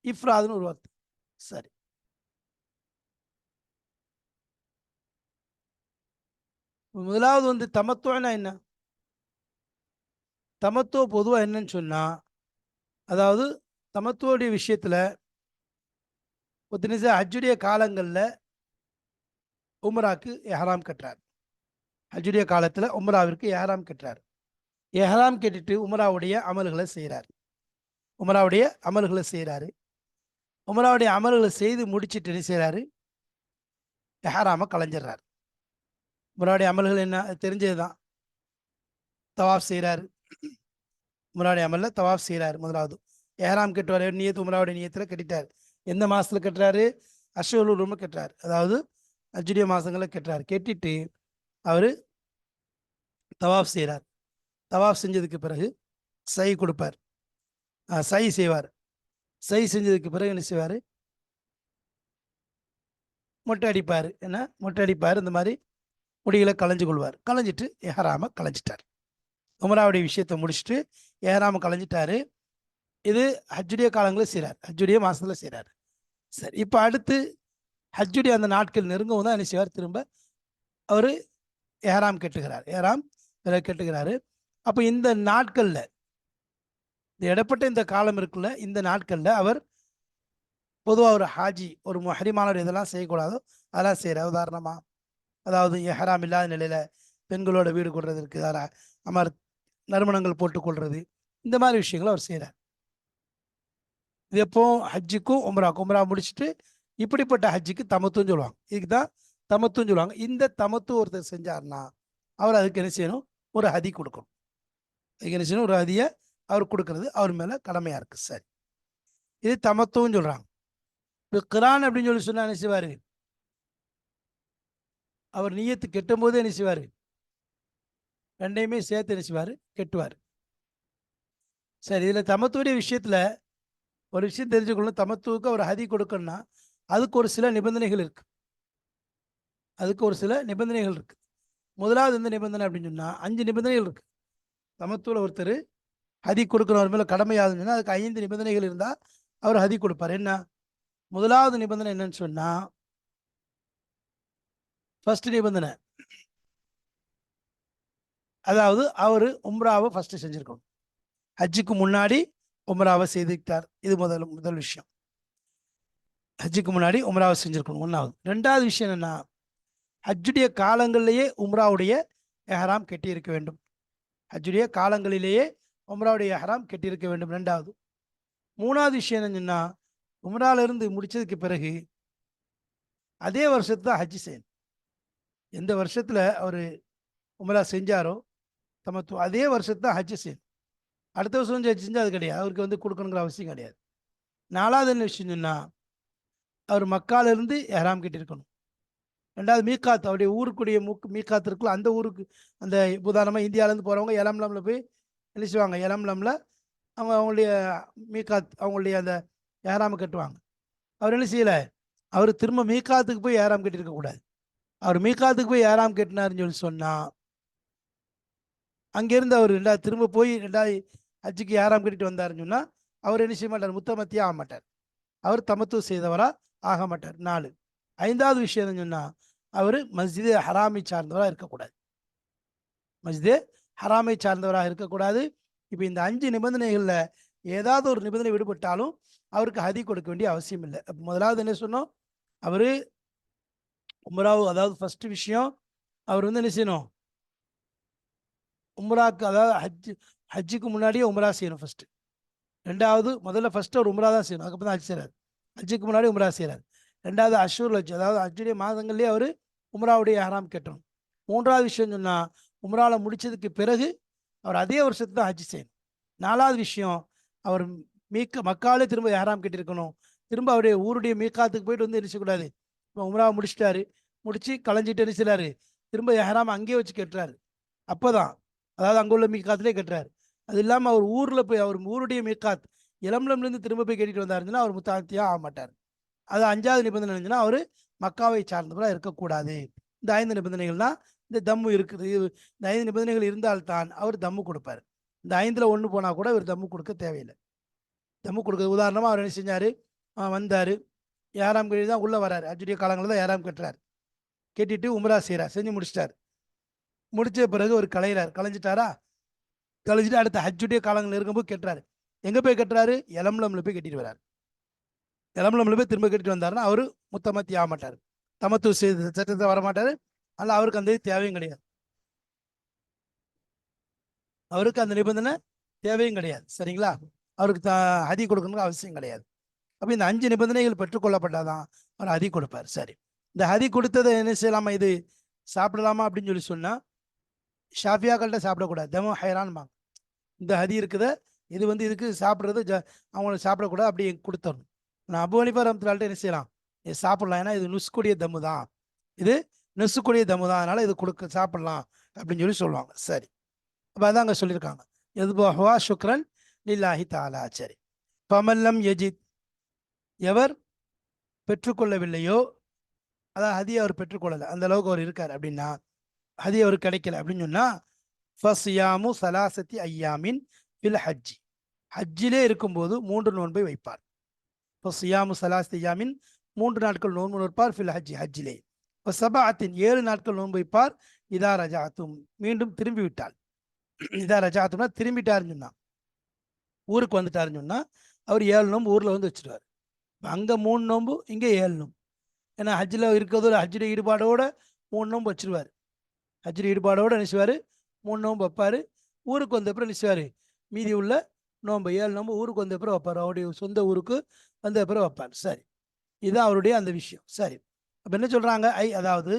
இஃப்ராதுன்னு ஒரு வார்த்தை. சரி, முதலாவது வந்து தமத்துவனா என்ன? தமத்துவ பொதுவாக என்னன்னு சொன்னால், அதாவது தமத்துவோடைய விஷயத்தில் ஒத்துனிசா ஹஜ்ஜுடைய காலங்களில் உம்ராக்கு எஹராம் கட்டுறார். ஹஜ்ஜுடைய காலத்தில் உம்ராவிற்கு எஹராம் கட்டுறார். எஹராம் கட்டிட்டு உம்ராவுடைய அமல்களை செய்கிறார். உம்ராவுடைய அமல்களை செய்கிறாரு. உம்ராவுடைய அமல்களை செய்து முடிச்சுட்டு என்ன செய்கிறாரு, எஹராமை கலைஞ்சிடுறார். உம்ராவுடைய அமல்கள் என்ன தெரிஞ்சது தான். தவாஃப் செய்கிறாரு. உம்ராவுடைய அமலில் தவாஃப் செய்கிறார். முதலாவது எஹராம் கட்டுவார். நியத்து உம்ராவுடைய நியத்தில் கட்டிட்டார். எந்த மாதத்தில் கட்டுறாரு, அஷ்ஹுருல் ஹுர்ம் கட்டுறாரு, அதாவது ஹஜ்ஜுடைய மாதங்களில் கட்டுறாரு. கட்டிட்டு அவர் தவாஃப் செய்கிறார். தவாஃப் செஞ்சதுக்கு பிறகு சை கொடுப்பார், சை செய்வார். சை செஞ்சதுக்கு பிறகு என்ன செய்வார், மொட்டை அடிப்பார். என்ன மொட்டை அடிப்பார், இந்த மாதிரி முடிகளை களைஞ்சு கொள்வார். களைஞ்சிட்டு எஹராம களைஞ்சிட்டார். உமராவுடைய விஷயத்தை முடிச்சுட்டு எஹராம களைஞ்சிட்டாரு. இது ஹஜ்ஜுடைய காலங்களில் செய்கிறார், ஹஜ்ஜுடைய மாதத்தில் செய்கிறார். சரி, இப்போ அடுத்து ஹஜ்ஜுடைய அந்த நாட்கள் நெருங்கவும் தான் என்ன செய்வார், திரும்ப அவர் எஹராம் கட்டுகிறார். எஹராம் கட்டுகிறாரு. அப்போ இந்த நாட்களில், இந்த இடப்பட்ட இந்த காலம் இருக்குல்ல, இந்த நாட்களில் அவர் பொதுவாக ஒரு ஹாஜி, ஒரு முஹரிமானவர் இதெல்லாம் செய்யக்கூடாதோ அதெல்லாம் செய்கிறார். உதாரணமாக, அதாவது எஹராம் இல்லாத நிலையில் பெண்களோட வீடு கொள்வது இருக்குது, அமர் நறுமணங்கள் போட்டுக்கொள்வது, இந்த மாதிரி விஷயங்களை அவர் செய்கிறார். இது எப்போ, ஹஜ்ஜுக்கும் உம்ராக்கும். உம்ரா முடிச்சுட்டு இப்படிப்பட்ட ஹஜ்ஜுக்கு தமத்துன்னு சொல்லுவாங்க. இதுக்கு தான் தமத்துன்னு சொல்லுவாங்க. இந்த தமத்து ஒருத்தர் செஞ்சார்னா அவர் அதுக்கு என்ன செய்யணும், ஒரு ஹதி கொடுக்கணும். அதுக்கு என்ன செய்யணும், ஒரு ஹதியை அவர் கொடுக்கறது அவர் மேலே கடமையாக இருக்குது. சரி, இது தமத்துன்னு சொல்கிறாங்க. இப்போ கிரான் அப்படின்னு சொல்லி சொன்னால் என்ன செய்வார், அவர் நியத்து கெட்டும் போதே என்ன செய்வார், ரெண்டையுமே சேர்த்து என்ன செய்வார், கெட்டுவார். சரி, இதில் தமத்துடைய விஷயத்தில் ஒரு விஷயம் தெரிஞ்சுக்கணும். தமத்துவுக்கு அவர் ஹதி கொடுக்கணும்னா அதுக்கு ஒரு சில நிபந்தனைகள் இருக்கு. அதுக்கு ஒரு சில நிபந்தனைகள் இருக்கு. முதலாவது எந்த நிபந்தனை அப்படின்னு சொன்னால், 5 நிபந்தனைகள் இருக்கு. தமத்துவில் ஒருத்தர் ஹதி கொடுக்கணும் மேலே கடமையாகுதுன்னு சொன்னால் அதுக்கு 5 நிபந்தனைகள் இருந்தால் அவர் ஹதி கொடுப்பார். என்ன முதலாவது நிபந்தனை என்னன்னு சொன்னால், ஃபர்ஸ்ட் நிபந்தனை, அதாவது அவர் உம்ராவை ஃபர்ஸ்ட் செஞ்சிருக்கணும். ஹஜ்ஜுக்கு முன்னாடி உம்ராவை செய்துட்டார். இது முதல் விஷயம். ஹஜ்ஜுக்கு முன்னாடி உம்ராவை செஞ்சிருக்கணும், ஒன்றாவது. 2வது விஷயம் என்னன்னா, ஹஜ்ஜுடைய காலங்களிலேயே உம்ராவுடைய எஹராம் கட்டியிருக்க வேண்டும். ஹஜ்ஜுடைய காலங்களிலேயே உம்ராவுடைய எஹராம் கட்டியிருக்க வேண்டும், 2வது. 3வது விஷயம் என்னன்னா, உம்ராவிலிருந்து முடிச்சதுக்கு பிறகு அதே வருஷத்துல தான் ஹஜ்ஜு செய்யணும். எந்த வருஷத்துல அவர் உம்ரா செஞ்சாரோ தமத்து, அதே வருஷத்து தான் ஹஜ்ஜு செய்யணும். அடுத்த வருஷம் ஹஜ் செஞ்சால் அது கிடையாது, அவருக்கு வந்து கொடுக்கணுங்கிற அவசியம் கிடையாது. 4வது என்ன விஷயம் சொன்னால், அவர் மக்காலிருந்து எஹராம் கட்டியிருக்கணும். 2வது மீகாத், அவருடைய ஊருக்குடைய மீகாத் இருக்குல்ல, அந்த ஊருக்கு, அந்த உதாரணமாக இந்தியாவிலேருந்து போகிறவங்க எலம்லமில் போய் என்ன செய்வாங்க, எலம்லமில் அவங்களுடைய மீகாத், அவங்களுடைய அந்த எஹராமை கட்டுவாங்க. அவர் என்ன செய்யலை, அவர் திரும்ப மீகாத்துக்கு போய் எஹராம் கட்டியிருக்கக்கூடாது. அவர் மீகாத்துக்கு போய் ஏறாம் கட்டினாருன்னு சொல்லி சொன்னா, அங்கேருந்து அவர் ரெண்டாவது திரும்ப போய் ரெண்டாவது ஹஜ்ஜுக்கு ஏறாம் கட்டிட்டு வந்தாருன்னு சொன்னா, அவர் என்ன செய்ய மாட்டார், முத்தமத்தியா ஆக மாட்டார். அவர் தமத்து செய்தவரா ஆக மாட்டார். 4. 5வது விஷயம் என்னன்னு சொன்னா, அவர் மஸ்ஜிதே ஹராமை சார்ந்தவராக இருக்கக்கூடாது. மஸ்ஜிதே ஹராமை சார்ந்தவராக இருக்கக்கூடாது. இப்போ இந்த 5 நிபந்தனைகளில் ஏதாவது ஒரு நிபந்தனை விடுபட்டாலும் அவருக்கு ஹதி கொடுக்க வேண்டிய அவசியம் இல்லை. முதலாவது என்ன சொன்னோம், அவர் உம்ராவு, அதாவது ஃபர்ஸ்ட் விஷயம், அவர் வந்து என்ன செய்யணும், உம்ராக்கு, அதாவது ஹஜ்ஜுக்கு முன்னாடியே உம்ரா செய்யணும் ஃபர்ஸ்ட். ரெண்டாவது, முதல்ல ஃபர்ஸ்ட் அவர் உம்ரா தான் செய்யணும், அதுக்கப்புறம் தான் ஹஜ் செய்கிறார். ஹஜ்ஜுக்கு முன்னாடி உம்ரா செய்கிறார். ரெண்டாவது அஷூர் ஹஜ், அதாவது ஹஜ்ஜுடைய மாதங்கள்லேயே அவர் உம்ராவுடைய ஹராம் கட்டணும். 3வது விஷயம் சொன்னால் உம்ராவில் முடித்ததுக்கு பிறகு அவர் அதே வருஷத்துல தான் ஹஜ் செய்யணும். 4வது விஷயம், அவர் மக்காலே திரும்ப ஹராம் கட்டியிருக்கணும். திரும்ப அவருடைய ஊருடைய மீக்காத்துக்கு போயிட்டு வந்து எரிச்சக்கூடாது. இப்போ உம்ராவை முடிச்சிட்டாரு, முடிச்சு களைஞ்சிட்டு எரிச்சிடாரு, திரும்ப ஹராம் அங்கேயே வச்சு கட்டுறாரு. அப்போ தான், அதாவது அங்கே உள்ள மீக்காத்துலேயே கட்டுறாரு. அது இல்லாமல் அவர் ஊரில் போய், அவர் ஊருடைய மீக்காத் இளம்லம்லேருந்து திரும்ப போய் கட்டிட்டு வந்தாருன்னா அவர் முத்தாத்தியாக ஆக மாட்டார். அது 5வது நிபந்தனை இருந்துச்சுன்னா அவர் மக்காவை சார்ந்தவராக இருக்கக்கூடாது. இந்த 5 நிபந்தனைகள் தான் இந்த தம்மு இருக்குது. இந்த 5 நிபந்தனைகள் இருந்தால்தான் அவர் தம்மு கொடுப்பார். இந்த 5ல் ஒன்று போனால் கூட இவர் தம்மு கொடுக்க தேவையில்லை. தம்மு கொடுக்க உதாரணமாக அவர் என்ன செஞ்சார், வந்தார், ஏறாம் கட்டி தான் உள்ளே வராரு. ஹஜ்ஜுடைய காலங்களில் தான் ஏறாம் கட்டுறாரு. கட்டிட்டு உம்ரா செய்கிறார், செஞ்சு முடிச்சிட்டார். முடிச்ச பிறகு ஒரு கலையிறார், கலைஞ்சிட்டாரா, கழிச்சிட்டு அடுத்த ஹஜ்ஜுடைய காலங்கள் இருக்கும்போது கட்டுறாரு. எங்கே போய் கட்டுறாரு, எலம்லம்ல போய் கட்டிட்டு வர்றாரு. எலம்லம்ல போய் திரும்ப கட்டிட்டு வந்தாருன்னா அவர் முத்தமத்தி ஆக மாட்டார், தமத்து சட்டத்தை வரமாட்டார். அதனால் அவருக்கு அந்த தேவையும் கிடையாது, அவருக்கு அந்த நிபந்தனை தேவையும் கிடையாது. சரிங்களா, அவருக்கு ஹதி கொடுக்கணுங்க அவசியம் கிடையாது. அப்போ இந்த 5 நிபந்தனைகள் பெற்றுக்கொள்ளப்பட்டாதான் அவர் ஹதி கொடுப்பார். சரி, இந்த ஹதி கொடுத்ததை என்ன செய்யலாமா, இது சாப்பிடலாமா அப்படின்னு சொல்லி சொன்னால், ஷாஃபியாக்கள்கிட்ட சாப்பிடக்கூடாது, தமோ ஹைரான்பாங்க. இந்த ஹதி இருக்குத, இது வந்து இதுக்கு சாப்பிட்றது அவங்களுக்கு சாப்பிடக்கூடாது, அப்படி கொடுத்துடணும். நான் அபு ஹனீஃபா ரஹ்மத்துல்லாஹி என்ன செய்யலாம், இது சாப்பிடலாம், ஏன்னா இது நுஸ்குடைய தம்மு தான், இது நுசுக்குடைய தம்மு தான், அதனால் இது கொடுக்க சாப்பிடலாம் அப்படின்னு சொல்லி சொல்லுவாங்க. சரி, அப்போ அதான் அங்கே சொல்லியிருக்காங்க, எதுபஹுவா சுக்ரன் லில்லாஹி தஆலா. சரி, ஃபமல்லம் யஜித், எவர் பெற்றுக்கொள்ளவில்லையோ, அதாவது ஹதி அவர் பெற்றுக்கொள்ளலை, அந்த அளவுக்கு அவர் இருக்கார் அப்படின்னா, ஹதி அவர் கிடைக்கல அப்படின்னு சொன்னால், ஃபஸ்யாமு சலாசத்தி ஐயாமின் ஃபில் ஹஜ்ஜி, ஹஜ்ஜிலே இருக்கும்போது 3 நோன்பை வைப்பார். ஃபஸ்யாமு சலாசத்தி ஐயாமின் 3 நாட்கள் நோன்பு வைப்பார், ஃபில் ஹஜ்ஜி ஹஜ்ஜிலே. இப்போ சபாத்தின் 7 நாட்கள் நோன்பு வைப்பார், இதா ரஜாத்தும், மீண்டும் திரும்பி விட்டால். இதா ரஜாத்தும்னா திரும்பிட்டாருன்னு சொன்னா, ஊருக்கு வந்துட்டாருன்னு சொன்னா அவர் 7 நோன்பு ஊரில் வந்து வச்சுருவார். அங்கே 3 நோன்பு, இங்கே 7 நோன்பு. ஏன்னா ஹஜ்ஜில் இருக்கிறதோட ஹஜ்ஜுடைய ஈடுபாடோட 3 நோன்பு வச்சுருவார். ஹஜ்ஜுடைய ஈடுபாடோடு நினைச்சுவார், 3 நோன்பு வைப்பார். ஊருக்கு வந்த அப்புறம் நினைச்சுவார், மீதி உள்ள நோன்பு 7 நோன்பு ஊருக்கு வந்த அப்புறம் வைப்பார், அவருடைய சொந்த ஊருக்கு வந்த அப்புறம் வைப்பார். சரி, இதுதான் அவருடைய அந்த விஷயம். சரி, அப்போ என்ன சொல்கிறாங்க, அதாவது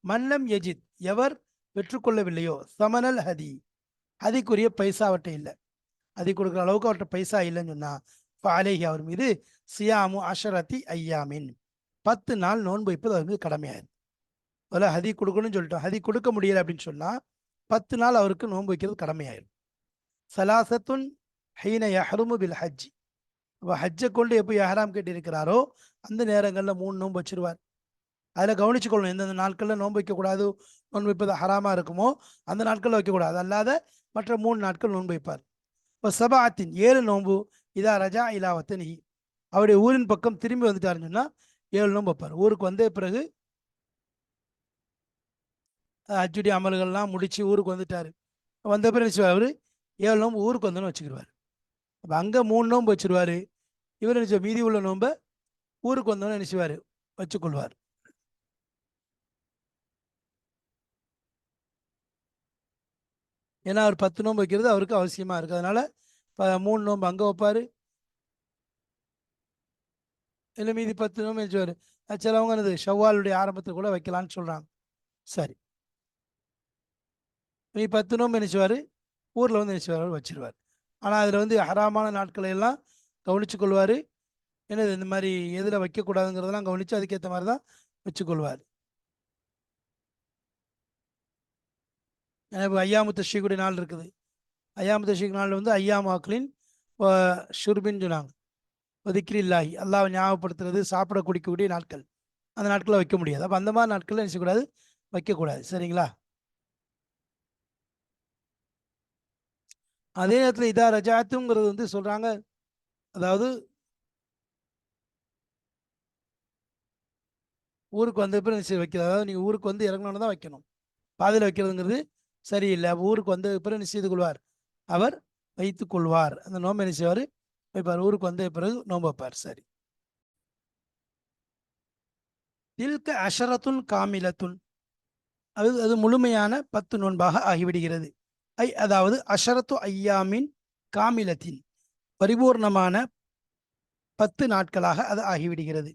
மன்னம் யஜித், எவர் பெற்றுக்கொள்ளவில்லையோ, சமனல் ஹதி, ஹதிக்குரிய பைசா அவர்கிட்ட இல்லை, ஹதி கொடுக்குற அளவுக்கு அவர்கிட்ட பைசா இல்லைன்னு சொன்னால், ஃபாலேஹி, அவர் மீது சியாமு அஷரத்தி ஐயாமின், 10 நாள் நோன்பு வைப்பது அவர் மீது கடமையாயிரு. அதில் ஹதி கொடுக்கணும்னு சொல்லிட்டோம், ஹதி கொடுக்க முடியலை அப்படின்னு சொன்னால் 10 நாள் அவருக்கு நோன்பு வைக்கிறது கடமையாயிரும். சலாசத்துன் ஹீன யஹ்ருமு பில் ஹஜ்ஜி, அப்போ ஹஜ்ஜை கொண்டு எப்போ எஹ்ராம் கட்டி இருக்கிறாரோ அந்த நேரங்களில் 3 நோன்பு வச்சிருவார். அதில் கவனிச்சுக்கொள்ளணும், எந்தெந்த நாட்களில் நோன்பு வைக்கக்கூடாது, நோன்பு வைப்பது ஹராமாக இருக்குமோ அந்த நாட்களில் வைக்கக்கூடாது, அல்லாத மற்ற 3 நாட்கள் நோன்பு வைப்பார். இப்போ சபாத்தின் 7 நோன்பு, இதா ரஜா இலாவத்தனி, அவருடைய ஊரின் பக்கம் திரும்பி வந்துட்டாருன்னு சொன்னால் 7 நோன்பு வைப்பார். ஊருக்கு வந்த பிறகு ஹஜ்ஜுடைய அமல்கள்லாம் முடித்து ஊருக்கு வந்துட்டார், வந்த பிறகு அவர் 7 நோன்பு ஊருக்கு வந்தோன்னு வச்சுக்கிடுவார். அப்போ அங்கே 3 நோன்பு வச்சுருவார், இவர் நினச்ச மீதி உள்ள நோன்பை ஊருக்கு வந்தோன்னு நினச்சிவார், வச்சுக்கொள்வார். ஏன்னா அவர் 10 நோன்பு வைக்கிறது அவருக்கு அவசியமாக இருக்குது, அதனால் 3 நோன்பு அங்கே வைப்பார், இல்லை மீதி 10 நோன்பு நினச்சிவார். சிலவங்க என்னது ஷவ்வாலுடைய ஆரம்பத்தில் கூட வைக்கலான்னு சொல்கிறாங்க. சரி, மீதி 10 நோன்பு நினச்சிவார், ஊரில் வந்து நினச்சிவார் வச்சிருவார். ஆனால் அதில் வந்து ஹராமான நாட்களை எல்லாம் கவனித்து கொள்வார். என்னது இந்த மாதிரி எதில் வைக்கக்கூடாதுங்கிறதெல்லாம் கவனித்து அதுக்கேற்ற மாதிரி தான் வச்சுக்கொள்வார். இப்போ ஐயாமு தஷ்ரீக்குடைய நாள் இருக்குது, ஐயாமு தஷ்ரீக் நாள் வந்து ஐயாமு அக்லின் ஷுர்பின்னு சொன்னாங்க, திக்ரில்லாஹி, அல்லாஹ் ஞாபகப்படுத்துறது, சாப்பிட குடிக்கக்கூடிய நாட்கள். அந்த நாட்களில் வைக்க முடியாது. அப்போ அந்த மாதிரி நாட்களில் என்ன செய்யக்கூடாது, வைக்கக்கூடாது. சரிங்களா? அதே நேரத்தில் இதா ரஜாத்துங்கிறது வந்து சொல்றாங்க, அதாவது ஊருக்கு வந்த பிறகு நிச்சயம் வைக்கிறது. அதாவது நீங்கள் ஊருக்கு வந்து இறங்கணுன்னு தான் வைக்கணும். பாதையில் வைக்கிறதுங்கிறது சரியில்லை. அப்போ ஊருக்கு வந்த பிறகு என்ன செய்து கொள்வார், அவர் வைத்துக் கொள்வார். அந்த நோன்பு என்ன செய்வார், வைப்பார். ஊருக்கு வந்த பிறகு நோன்பு வைப்பார். சரி. தில்க அஷரத்துன் காமிலத்துன், அது அது முழுமையான 10 நோன்பாக ஆகிவிடுகிறது. அதாவது அஷரத்து ஐயாமின் காமிலத்தின், பரிபூர்ணமான 10 நாட்களாக அது ஆகிவிடுகிறது.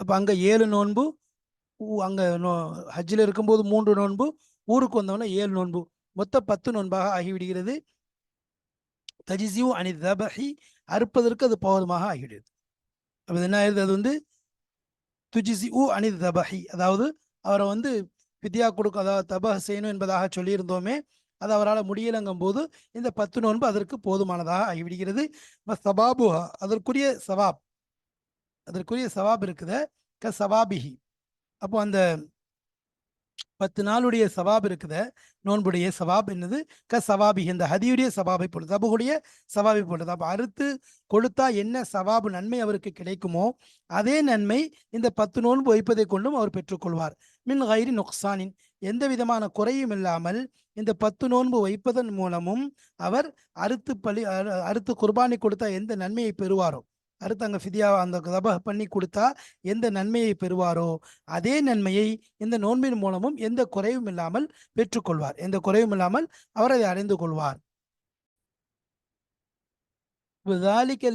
அப்போ அங்கே 7 நோன்பு, அங்கே ஹஜ்ஜில் இருக்கும்போது 3 நோன்பு, ஊருக்கு வந்தவொடனே 7 நோன்பு, மொத்தம் 10 நோன்பாக ஆகிவிடுகிறது. தஜிசியூ அனி தபஹி, அறுப்பதற்கு அது போதுமாக ஆகிவிடுது. அப்போ என்ன ஆயிருது, அது வந்து துஜிசிஉ அனி தபஹி, அதாவது அவரை வந்து வித்யா கொடுக்க, அதாவது தபஹ் செய்யணும் என்பதாக சொல்லியிருந்தோமே, அது அவரால் முடியலங்கும் போது இந்த 10 நோன்பு அதற்கு போதுமானதாக ஆகிவிடுகிறது. சபாபுஹா, அதற்குரிய சவாப் இருக்குது, சவாபிஹி. அப்போ அந்த 10 நாளுடைய சவாப் இருக்குது, நோன்புடைய சவாப் என்னது, சவாபி, இந்த ஹதியுடைய சவாபை போட்டு, தபுடைய சவாபை போட்டது. அப்போ அறுத்து கொடுத்தா என்ன சவாபு நன்மை அவருக்கு கிடைக்குமோ அதே நன்மை இந்த 10 நோன்பு வைப்பதை கொண்டும் அவர் பெற்றுக்கொள்வார். மின் கைரி நொக்சானின், எந்த விதமான குறையும் இல்லாமல் இந்த 10 நோன்பு வைப்பதன் மூலமும் அவர் அறுத்து குர்பானி கொடுத்தா எந்த நன்மையை பெறுவாரோ, அடுத்து அங்கே ஃபிதியா அந்த தபஹ் பண்ணி கொடுத்தா எந்த நன்மையை பெறுவாரோ அதே நன்மையை இந்த நோன்பின் மூலமும் எந்த குறைவும் இல்லாமல் பெற்றுக்கொள்வார். எந்த குறைவும் இல்லாமல் அவர் அதை அடைந்து கொள்வார்.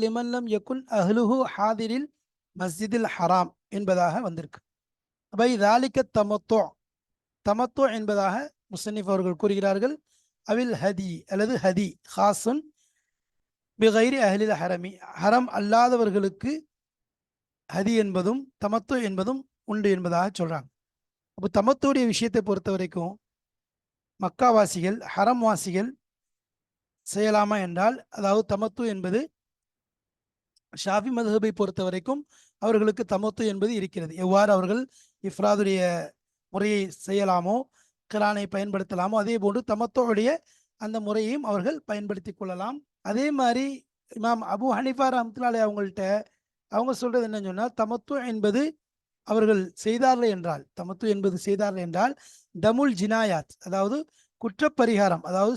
லிமன்லம் யகுன் அஹ்லுஹு ஹாதிரில் மஸ்ஜிதில் ஹராம் என்பதாக வந்திருக்கு. அப்ப தாலிக்க தமத்தோ, தமத்தோ என்பதாக முசன்னிஃப் அவர்கள் கூறுகிறார்கள். அவில் ஹதி அல்லது ஹதி ஹாசுன் பிகைரி அஹ்லில் ஹரமி, ஹரம் அல்லாதவர்களுக்கு ஹதி என்பதும் தமத்து என்பதும் உண்டு என்பதாக சொல்றாங்க. அப்போ தமத்துடைய விஷயத்தை பொறுத்த வரைக்கும் மக்காவாசிகள் ஹரம் வாசிகள் செய்யலாமா என்றால், அதாவது தமத்து என்பது ஷாஃபி மதுஹபை பொறுத்த வரைக்கும் அவர்களுக்கு தமத்து என்பது இருக்கிறது. எவ்வாறு அவர்கள் இஃப்ராதுடைய முறையை செய்யலாமோ, கிரானை பயன்படுத்தலாமோ, அதே போன்று தமத்துடைய அந்த முறையையும் அவர்கள் பயன்படுத்தி கொள்ளலாம். அதே மாதிரி இமாம் அபு ஹனிஃபா ரஹ்மத்துல்லாஹி அவங்கள்ட்ட அவங்க சொல்றது என்னன்னு சொன்னால், தமத்து என்பது அவர்கள் செய்தார்கள் என்றால், தமத்து என்பது செய்தார்கள் என்றால் தமுல் ஜினாயாத், அதாவது குற்றப்பரிகாரம், அதாவது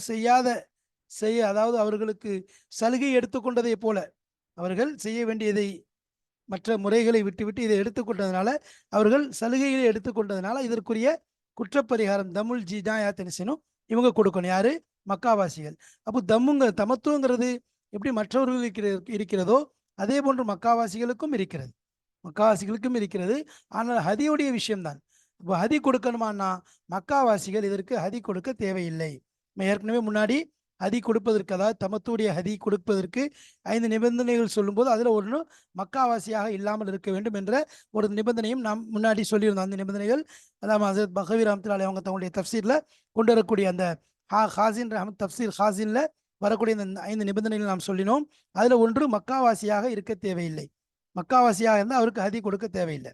அதாவது அவர்களுக்கு சலுகை எடுத்துக்கொண்டதை போல, அவர்கள் செய்ய வேண்டியதை மற்ற முறைகளை விட்டுவிட்டு இதை எடுத்துக்கொண்டதுனால, அவர்கள் சலுகைகளை எடுத்துக்கொண்டதுனால இதற்குரிய குற்றப்பரிகாரம் தமுல் ஜினாயாத் என்ன செய்யணும், இவங்க கொடுக்கணும். யாரு, மக்காவாசிகள். அப்போ தமத்துவங்கிறது எப்படி மற்றவர்களுக்கு இருக்கிறதோ அதே போன்று மக்காவாசிகளுக்கும் இருக்கிறது, மக்காவாசிகளுக்கும் இருக்கிறது. ஆனால் ஹதியுடைய விஷயம்தான். இப்போ ஹதி கொடுக்கணுமான்னா மக்காவாசிகள் இதற்கு ஹதி கொடுக்க தேவையில்லை. ஏற்கனவே முன்னாடி ஹதி கொடுப்பதற்கு, அதாவது தமத்துடைய ஹதி கொடுப்பதற்கு 5 நிபந்தனைகள் சொல்லும்போது அதில் ஒன்று மக்காவாசியாக இல்லாமல் இருக்க வேண்டும் என்ற ஒரு நிபந்தனையும் நாம் முன்னாடி சொல்லியிருந்தோம். அந்த நிபந்தனைகள் அல்லாம ஹசரத் பகவீர் ரஹ்மத்துல்லாஹி அவங்க தங்களுடைய தஃப்சீரில் கொண்டு வரக்கூடிய அந்த ஹாசின் ரஹமத் தஃப்சீர் ஹாசின்ல வரக்கூடிய இந்த 5 நிபந்தனைகள் நாம் சொல்லினோம். அதில் ஒன்று மக்காவாசியாக இருக்க தேவையில்லை. மக்காவாசியாக இருந்தால் அவருக்கு ஹதி கொடுக்க தேவையில்லை.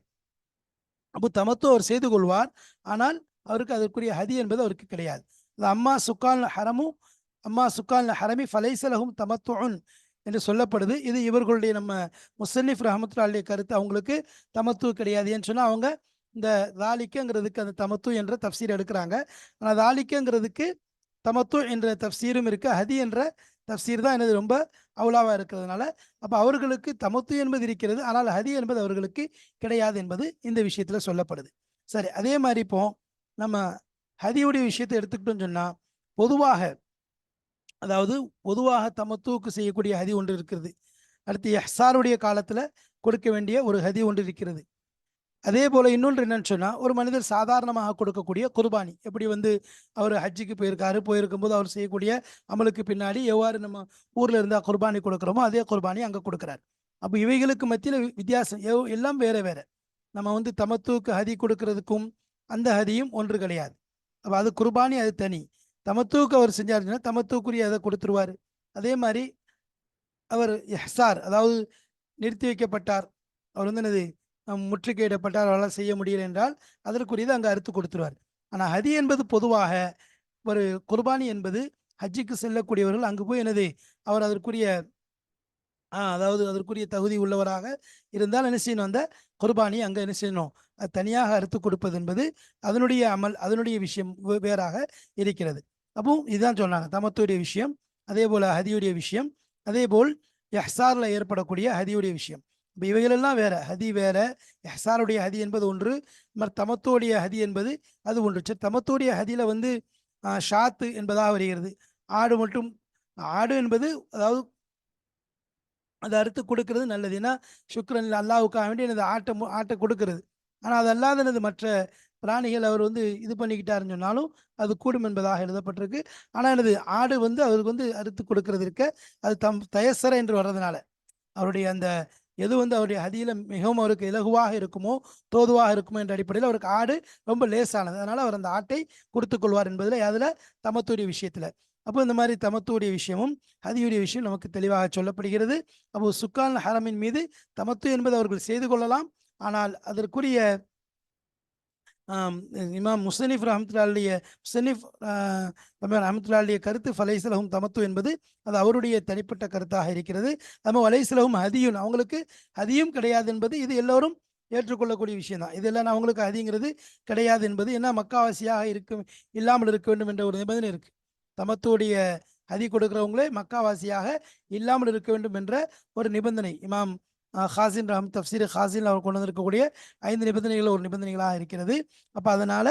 அப்போ தமத்து அவர் செய்து கொள்வார், ஆனால் அவருக்கு அதற்குரிய ஹதி என்பது அவருக்கு கிடையாது. அம்மா சுக்கான் ஹரமி ஃபலைசலகும் தமத்துன் என்று சொல்லப்படுது. இது இவர்களுடைய நம்ம முசன்னிஃப் ரஹமத்துல்லாஹி கருத்து. அவங்களுக்கு தமத்து கிடையாது ஏன்னு சொன்னால் அவங்க இந்த தாலிக்கங்கிறதுக்கு அந்த தமத்து என்ற தஃப்சீர் எடுக்கிறாங்க. ஆனால் தாலிக்கங்கிறதுக்கு தமத்து என்ற தஃப்சீரும் இருக்கு, ஹதி என்ற தஃப்சீர் தான் எனது ரொம்ப அவுலாவாக இருக்கிறதுனால அப்போ அவர்களுக்கு தமத்து என்பது இருக்கிறது, ஆனால் ஹதி என்பது அவர்களுக்கு கிடையாது என்பது இந்த விஷயத்தில் சொல்லப்படுது. சரி, அதே மாதிரி இப்போ நம்ம ஹதியுடைய விஷயத்தை எடுத்துக்கிட்டோம்னு சொன்னால், பொதுவாக தமத்துவுக்கு செய்யக்கூடிய ஹதி ஒன்று இருக்கிறது. அடுத்து எஹ்சாருடைய காலத்தில் கொடுக்க வேண்டிய ஒரு ஹதி ஒன்று இருக்கிறது. அதே போல் இன்னொன்று என்னன்னு சொன்னால், ஒரு மனிதர் சாதாரணமாக கொடுக்கக்கூடிய குர்பானி, எப்படி அவர் ஹஜ்ஜுக்கு போயிருக்கும்போது அவர் செய்யக்கூடிய அமலுக்கு பின்னாடி எவ்வாறு நம்ம ஊரில் இருந்தால் குர்பானி கொடுக்குறோமோ அதே குர்பானி அங்கே கொடுக்குறார். அப்போ இவைகளுக்கு மத்தியில் வித்தியாசம் எல்லாம் வேற வேற. நம்ம தமத்துவுக்கு ஹதி கொடுக்கறதுக்கும் அந்த ஹதியும் ஒன்று கிடையாது. அப்போ அது குர்பானி, அது தனி. தமத்துவுக்கு அவர் செஞ்சாருன்னா தமத்துக்குரிய அதை கொடுத்துருவார். அதே மாதிரி அவர் எஹ்சார், அதாவது நிறுத்தி வைக்கப்பட்டார், அவர் என்னது முற்றுகையிடப்பட்டால் அவரால் செய்ய முடியல என்றால் அதற்குரியது அங்கே அறுத்து கொடுத்துருவார். ஆனால் ஹதி என்பது பொதுவாக ஒரு குர்பானி என்பது ஹஜ்ஜுக்கு செல்லக்கூடியவர்கள் அங்கு போய் என்னது அவர் அதற்குரிய அதாவது அதற்குரிய தகுதி உள்ளவராக இருந்தால் என்ன செய்யணும், அந்த குர்பானி அங்கே என்ன செய்யணும், அது தனியாக அறுத்து கொடுப்பது என்பது அதனுடைய அமல், அதனுடைய விஷயம் வேறாக இருக்கிறது. அப்போ இதுதான் சொன்னாங்க தமத்துடைய விஷயம், அதே போல் ஹதியுடைய விஷயம், அதே போல் எஹ்சாரில் ஏற்படக்கூடிய ஹதியுடைய விஷயம். இப்போ இவைகளெல்லாம் வேற, ஹதி வேற, எஹ்சாருடைய ஹதி என்பது ஒன்று, தமத்துடைய ஹதி என்பது அது ஒன்று. சரி, தமத்துடைய ஹதியில் வந்து ஷாத்து என்பதாக வருகிறது. ஆடு மட்டும், ஆடு என்பது அதாவது அதை அறுத்து கொடுக்கறது நல்லது. ஏன்னா சுக்ரன் அல்லாவுக்காக வேண்டி எனது ஆட்டை கொடுக்கறது. ஆனால் அது அல்லாத எனது மற்ற பிராணிகள் அவர் வந்து இது பண்ணிக்கிட்டாருன்னு சொன்னாலும் அது கூடும் என்பதாக எழுதப்பட்டிருக்கு. ஆனால் எனது ஆடு வந்து அவருக்கு வந்து அறுத்து கொடுக்கறது இருக்க அது தயசர என்று வர்றதுனால அவருடைய அந்த எது வந்து அவருடைய ஹதியில் மிகவும் அவருக்கு இலகுவாக இருக்குமோ தோதுவாக இருக்குமோ என்ற அடிப்படையில் அவருக்கு ஆடு ரொம்ப லேசானது. அதனால் அவர் அந்த ஆட்டை கொடுத்து கொள்வார் என்பதில் அதில் தமத்துடைய விஷயத்தில். அப்போ இந்த மாதிரி தமத்துடைய விஷயமும் ஹதியுடைய விஷயம் நமக்கு தெளிவாக சொல்லப்படுகிறது. அப்போ சுக்கான் ஹரமின் மீது தமத்து என்பது அவர்கள் செய்து கொள்ளலாம். ஆனால் அதற்குரிய இமாம் முசனிஃப் ரஹமத்துல்லாஹிய முசனிஃப் ரஹமத்துல்லாஹிய கருத்து ஃபலைசலஹும் தமத்து என்பது அது அவருடைய தனிப்பட்ட கருத்தாக இருக்கிறது. நம்ம வலைசலஹும் ஹதியும், அவங்களுக்கு ஹதியும் கிடையாது என்பது இது எல்லோரும் ஏற்றுக்கொள்ளக்கூடிய விஷயம் தான். இதெல்லாம் அவங்களுக்கு ஹதிங்கிறது கிடையாது என்பது என்ன, மக்காவாசியாக இல்லாமல் இருக்க வேண்டும் என்ற ஒரு நிபந்தனை இருக்கு. தமத்துடைய ஹதி கொடுக்கிறவங்களே மக்காவாசியாக இல்லாமல் இருக்க வேண்டும் என்ற ஒரு நிபந்தனை இமாம் ஹாசின் ரஹம் தப்சீர் ஹாசின் அவர் கொண்டு வந்திருக்கக்கூடிய 5 நிபந்தனைகள் ஒரு நிபந்தனைகளாக இருக்கிறது. அப்போ அதனால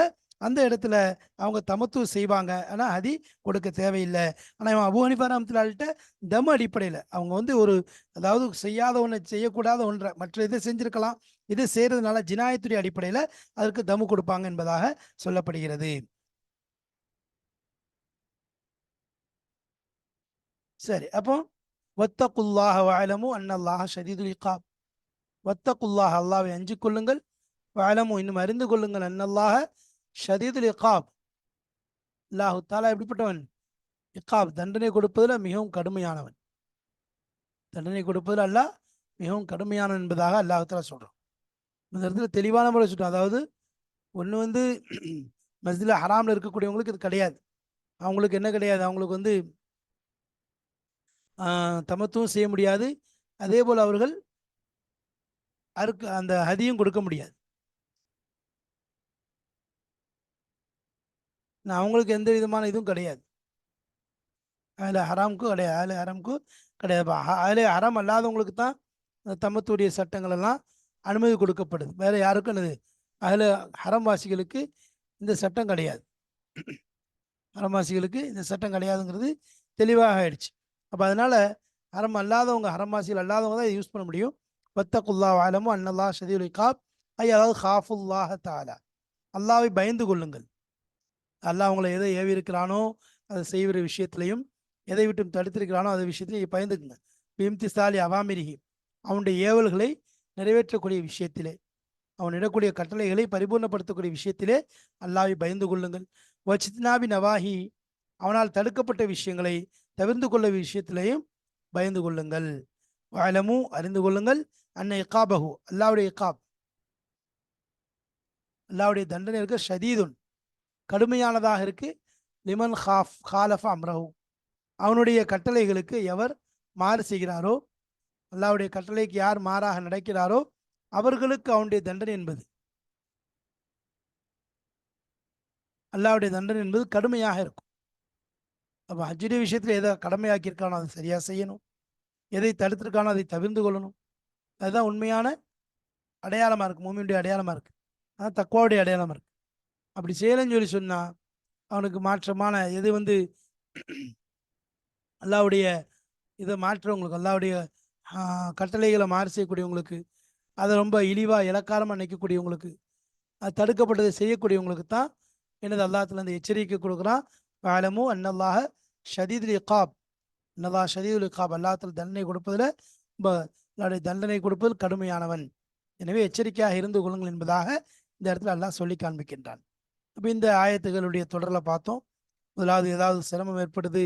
அந்த இடத்துல அவங்க தமத்து செய்வாங்க, ஆனால் ஹதி கொடுக்க தேவையில்லை. ஆனால் இவன் அபூ ஹனீஃபா ரஹ்மத்துல்லாஹிட்ட தம் அடிப்படையில் அவங்க வந்து ஒரு அதாவது செய்யாத ஒன்றை செய்யக்கூடாத ஒன்றை மற்ற இதை செஞ்சிருக்கலாம், இதை செய்யறதுனால ஜினாயத்துடைய அடிப்படையில் அதற்கு தமு கொடுப்பாங்க என்பதாக சொல்லப்படுகிறது. சரி, அப்போ வத்தகுல்லாஹ வஅலமு அன்னல்லாஹ ஷதீதுல் இகாப். வத்தகுல்லாஹ, அல்லாஹ்வை அஞ்சு கொள்ளுங்கள், வஅலமு இன்னும் அறிந்து கொள்ளுங்கள், அன்னல்லாஹ ஷதீதுல் இகாப், அல்லாஹு தஆலா எப்படிப்பட்டவன், இகாப் தண்டனை கொடுப்பதில் மிகவும் கடுமையானவன். தண்டனை கொடுப்பதில் அல்லாஹ் மிகவும் கடுமையானவன் என்பதாக அல்லாஹ் தஆலா சொல்றான். இந்த இடத்துல தெளிவான முறை சொல்றான். அதாவது ஒன்று வந்து மஸ்ஜிதுல் ஹராமில் இருக்கக்கூடியவங்களுக்கு இது கிடையாது. அவங்களுக்கு என்ன கிடையாது, அவங்களுக்கு வந்து தமத்துவம் செய்ய முடியாது. அதே போல் அவர்கள் அந்த ஹதியும் கொடுக்க முடியாது. அவங்களுக்கு எந்த விதமான இதுவும் கிடையாது. அதில் ஹராமுக்கும் கிடையாது, அதில் ஹராமுக்கும் கிடையாது. அதில் ஹராம் அல்லாதவங்களுக்கு தான் தமத்துடைய சட்டங்கள் எல்லாம் அனுமதி கொடுக்கப்படுது. வேற யாருக்கும் என்னது அதில் ஹரம்வாசிகளுக்கு இந்த சட்டம் கிடையாது. ஹரம்வாசிகளுக்கு இந்த சட்டம் கிடையாதுங்கிறது தெளிவாக ஆயிடுச்சு. அப்போ அதனால ஹரம் அல்லாதவங்க, ஹரம்வாசிகள் அல்லாதவங்க தான் யூஸ் பண்ண முடியும். வத்தகுல்லா ஆலமும் அன்னல்லா ஷதீதுல் இகாப், அதாவது ஹாஃபுல்லாஹ தஆலா, அல்லாவை பயந்து கொள்ளுங்கள். அல்லாஹ் அவங்களை எதை ஏவி இருக்கிறானோ அதை செய்கிற விஷயத்திலையும் எதை விட்டும் தடுத்திருக்கிறானோ அதை விஷயத்திலையும் பயந்துக்குங்க. இம்திசாலி அவாமிரிஹி, அவனுடைய ஏவல்களை நிறைவேற்றக்கூடிய விஷயத்திலே, அவன் இடக்கூடிய கட்டளைகளை பரிபூர்ணப்படுத்தக்கூடிய விஷயத்திலே அல்லாஹ்வை பயந்து கொள்ளுங்கள். வச்சித்னாபி நவாஹி, அவனால் தடுக்கப்பட்ட விஷயங்களை தவிர்த்து கொள்ள விஷயத்திலேயும் பயந்து கொள்ளுங்கள். வஅலமு, அறிந்து கொள்ளுங்கள், அன்ன இகாபஹு, அல்லாஹ்வுடைய இகாப், அல்லாஹ்வுடைய தண்டனை இருக்க ஷதீதுன், கடுமையானதாக இருக்கு. லிமன் ஹாலஃப அம்ரஹு, அவனுடைய கட்டளைகளுக்கு எவர் மாறு செய்கிறாரோ, அல்லாஹ்வுடைய கட்டளைக்கு யார் மாறாக நடக்கிறாரோ அவர்களுக்கு அவனுடைய தண்டனை என்பது, அல்லாஹ்வுடைய தண்டனை என்பது கடுமையாக இருக்கும். அப்போ ஹஜ்ஜுடைய விஷயத்தில் எதை கடமையாக்கியிருக்கானோ அதை சரியாக செய்யணும், எதை தடுத்திருக்கானோ அதை தவிர்த்து கொள்ளணும். அதுதான் உண்மையான அடையாளமாக இருக்குது, மூமினுடைய அடையாளமாக இருக்குது, அதான் தக்வாவுடைய அடையாளமாக இருக்குது. அப்படி செய்யலைன்னு சொல்லி சொன்னால் அவனுக்கு மாற்றமான எது வந்து அல்லாஹ்வுடைய இதை மாற்றவங்களுக்கு, அல்லாஹ்வுடைய கட்டளைகளை மாறு செய்யக்கூடியவங்களுக்கு, அதை ரொம்ப இழிவாக இலக்காரமாக நினைக்கக்கூடியவங்களுக்கு, அது தடுக்கப்பட்டதை செய்யக்கூடியவங்களுக்கு தான் எனது அல்லாஹ்த்துல இந்த எச்சரிக்கை கொடுக்குறான். வஅலமு அன்னல்லாஹ ஷதீதுல் இகாப், அன்னல்லாஹ ஷதீதுல் இகாப், அல்லாஹ்த்துல தண்டனை கொடுப்பதில் ரொம்ப, அல்லாஹ்வுடைய தண்டனை கொடுப்பதில் கடுமையானவன், எனவே எச்சரிக்கையாக இருந்து கொள்ளுங்கள் என்பதாக இந்த இடத்துல அல்லாஹ் சொல்லி காண்பிக்கின்றான். அப்போ இந்த ஆயத்துகளுடைய தொடரில் பார்த்தோம். முதலாவது ஏதாவது சிரமம் ஏற்படுது,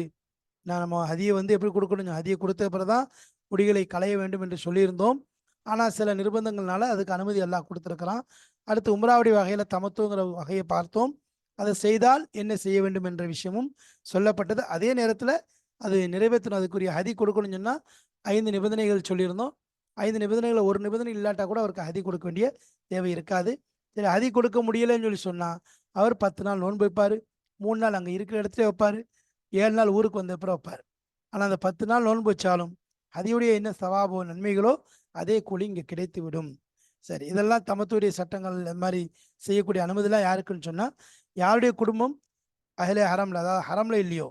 நம்ம ஹதியை வந்து எப்படி கொடுக்கணும், ஹதியை கொடுத்த பிறகு தான் முடிகளை களைய வேண்டும் என்று சொல்லியிருந்தோம். ஆனால் சில நிர்பந்தங்கள்னால அதுக்கு அனுமதி அல்லாஹ் கொடுத்துருக்கிறான். அடுத்து உம்ராவுடைய வகையில் தமத்துவங்கிற வகையை பார்த்தோம். அதை செய்தால் என்ன செய்ய வேண்டும் என்ற விஷயமும் சொல்லப்பட்டது. அதே நேரத்தில் அது நிறைவேற்றணும், அதுக்குரிய ஹதி கொடுக்கணும்னு சொன்னால் 5 நிபந்தனைகள் சொல்லியிருந்தோம். 5 நிபந்தனைகள் ஒரு நிபந்தனை இல்லாட்டா கூட அவருக்கு ஹதி கொடுக்க வேண்டிய தேவை இருக்காது. சரி, ஹதி கொடுக்க முடியலைன்னு சொல்லி சொன்னால் அவர் 10 நாள் நோன்பு வைப்பார், 3 நாள் அங்கே இருக்கிற இடத்துல வைப்பார், 7 நாள் ஊருக்கு வந்த அப்புறம் வைப்பார். ஆனால் அந்த 10 நாள் நோன்பு வச்சாலும் ஹதியுடைய என்ன சவாபோ நன்மைகளோ அதே கூலி இங்கே கிடைத்து விடும். சரி, இதெல்லாம் தமத்துடைய சட்டங்கள் இந்த மாதிரி செய்யக்கூடிய அனுமதிலாம் யாருக்குன்னு சொன்னால், யாருடைய குடும்பம் அஹ்லே ஹரம்ல, அதாவது ஹரம்ல இல்லையோ,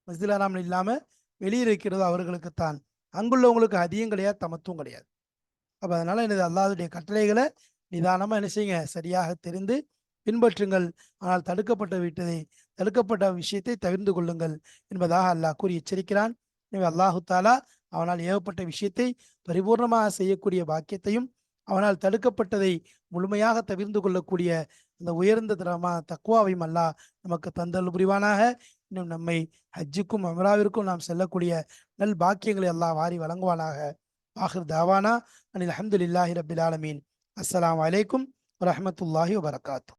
மஸ்ஜித் ஹராம்ல இல்லாமல் வெளியே இருக்கிறதோ அவர்களுக்குத்தான். அங்குள்ளவங்களுக்கு ஹதியும் கிடையாது, தமத்தும் கிடையாது. அப்போ அதனால எனது அல்லாஹ்வுடைய கட்டளைகளை நிதானமாக என்ன செய்யுங்க, சரியாக தெரிந்து பின்பற்றுங்கள். ஆனால் தடுக்கப்பட்ட விஷயத்தை தவிர்த்து கொள்ளுங்கள் என்பதாக அல்லாஹ் கூறி எச்சரிக்கிறான். எனவே அல்லாஹு தாலா அவனால் ஏவப்பட்ட விஷயத்தை பரிபூர்ணமாக செய்யக்கூடிய பாக்கியத்தையும், அவனால் தடுக்கப்பட்டதை முழுமையாக தவிர்த்து கொள்ளக்கூடிய அந்த உயர்ந்த தரமான தக்குவாவையும் அல்லாஹ் நமக்கு தந்தல் புரிவானாக. இன்னும் நம்மை ஹஜ்ஜுக்கும் அம்ராவிற்கும் நாம் செல்லக்கூடிய நல் பாக்கியங்களை அல்லாஹ் வாரி வழங்குவானாக. ஆஹிர் தாவானா அனில் அல்ஹம்துலில்லாஹி ரப்பில் ஆலமீன். அஸ்ஸலாமு அலைக்கும் வரஹ்மத்துல்லாஹி வபரகாத்துஹு.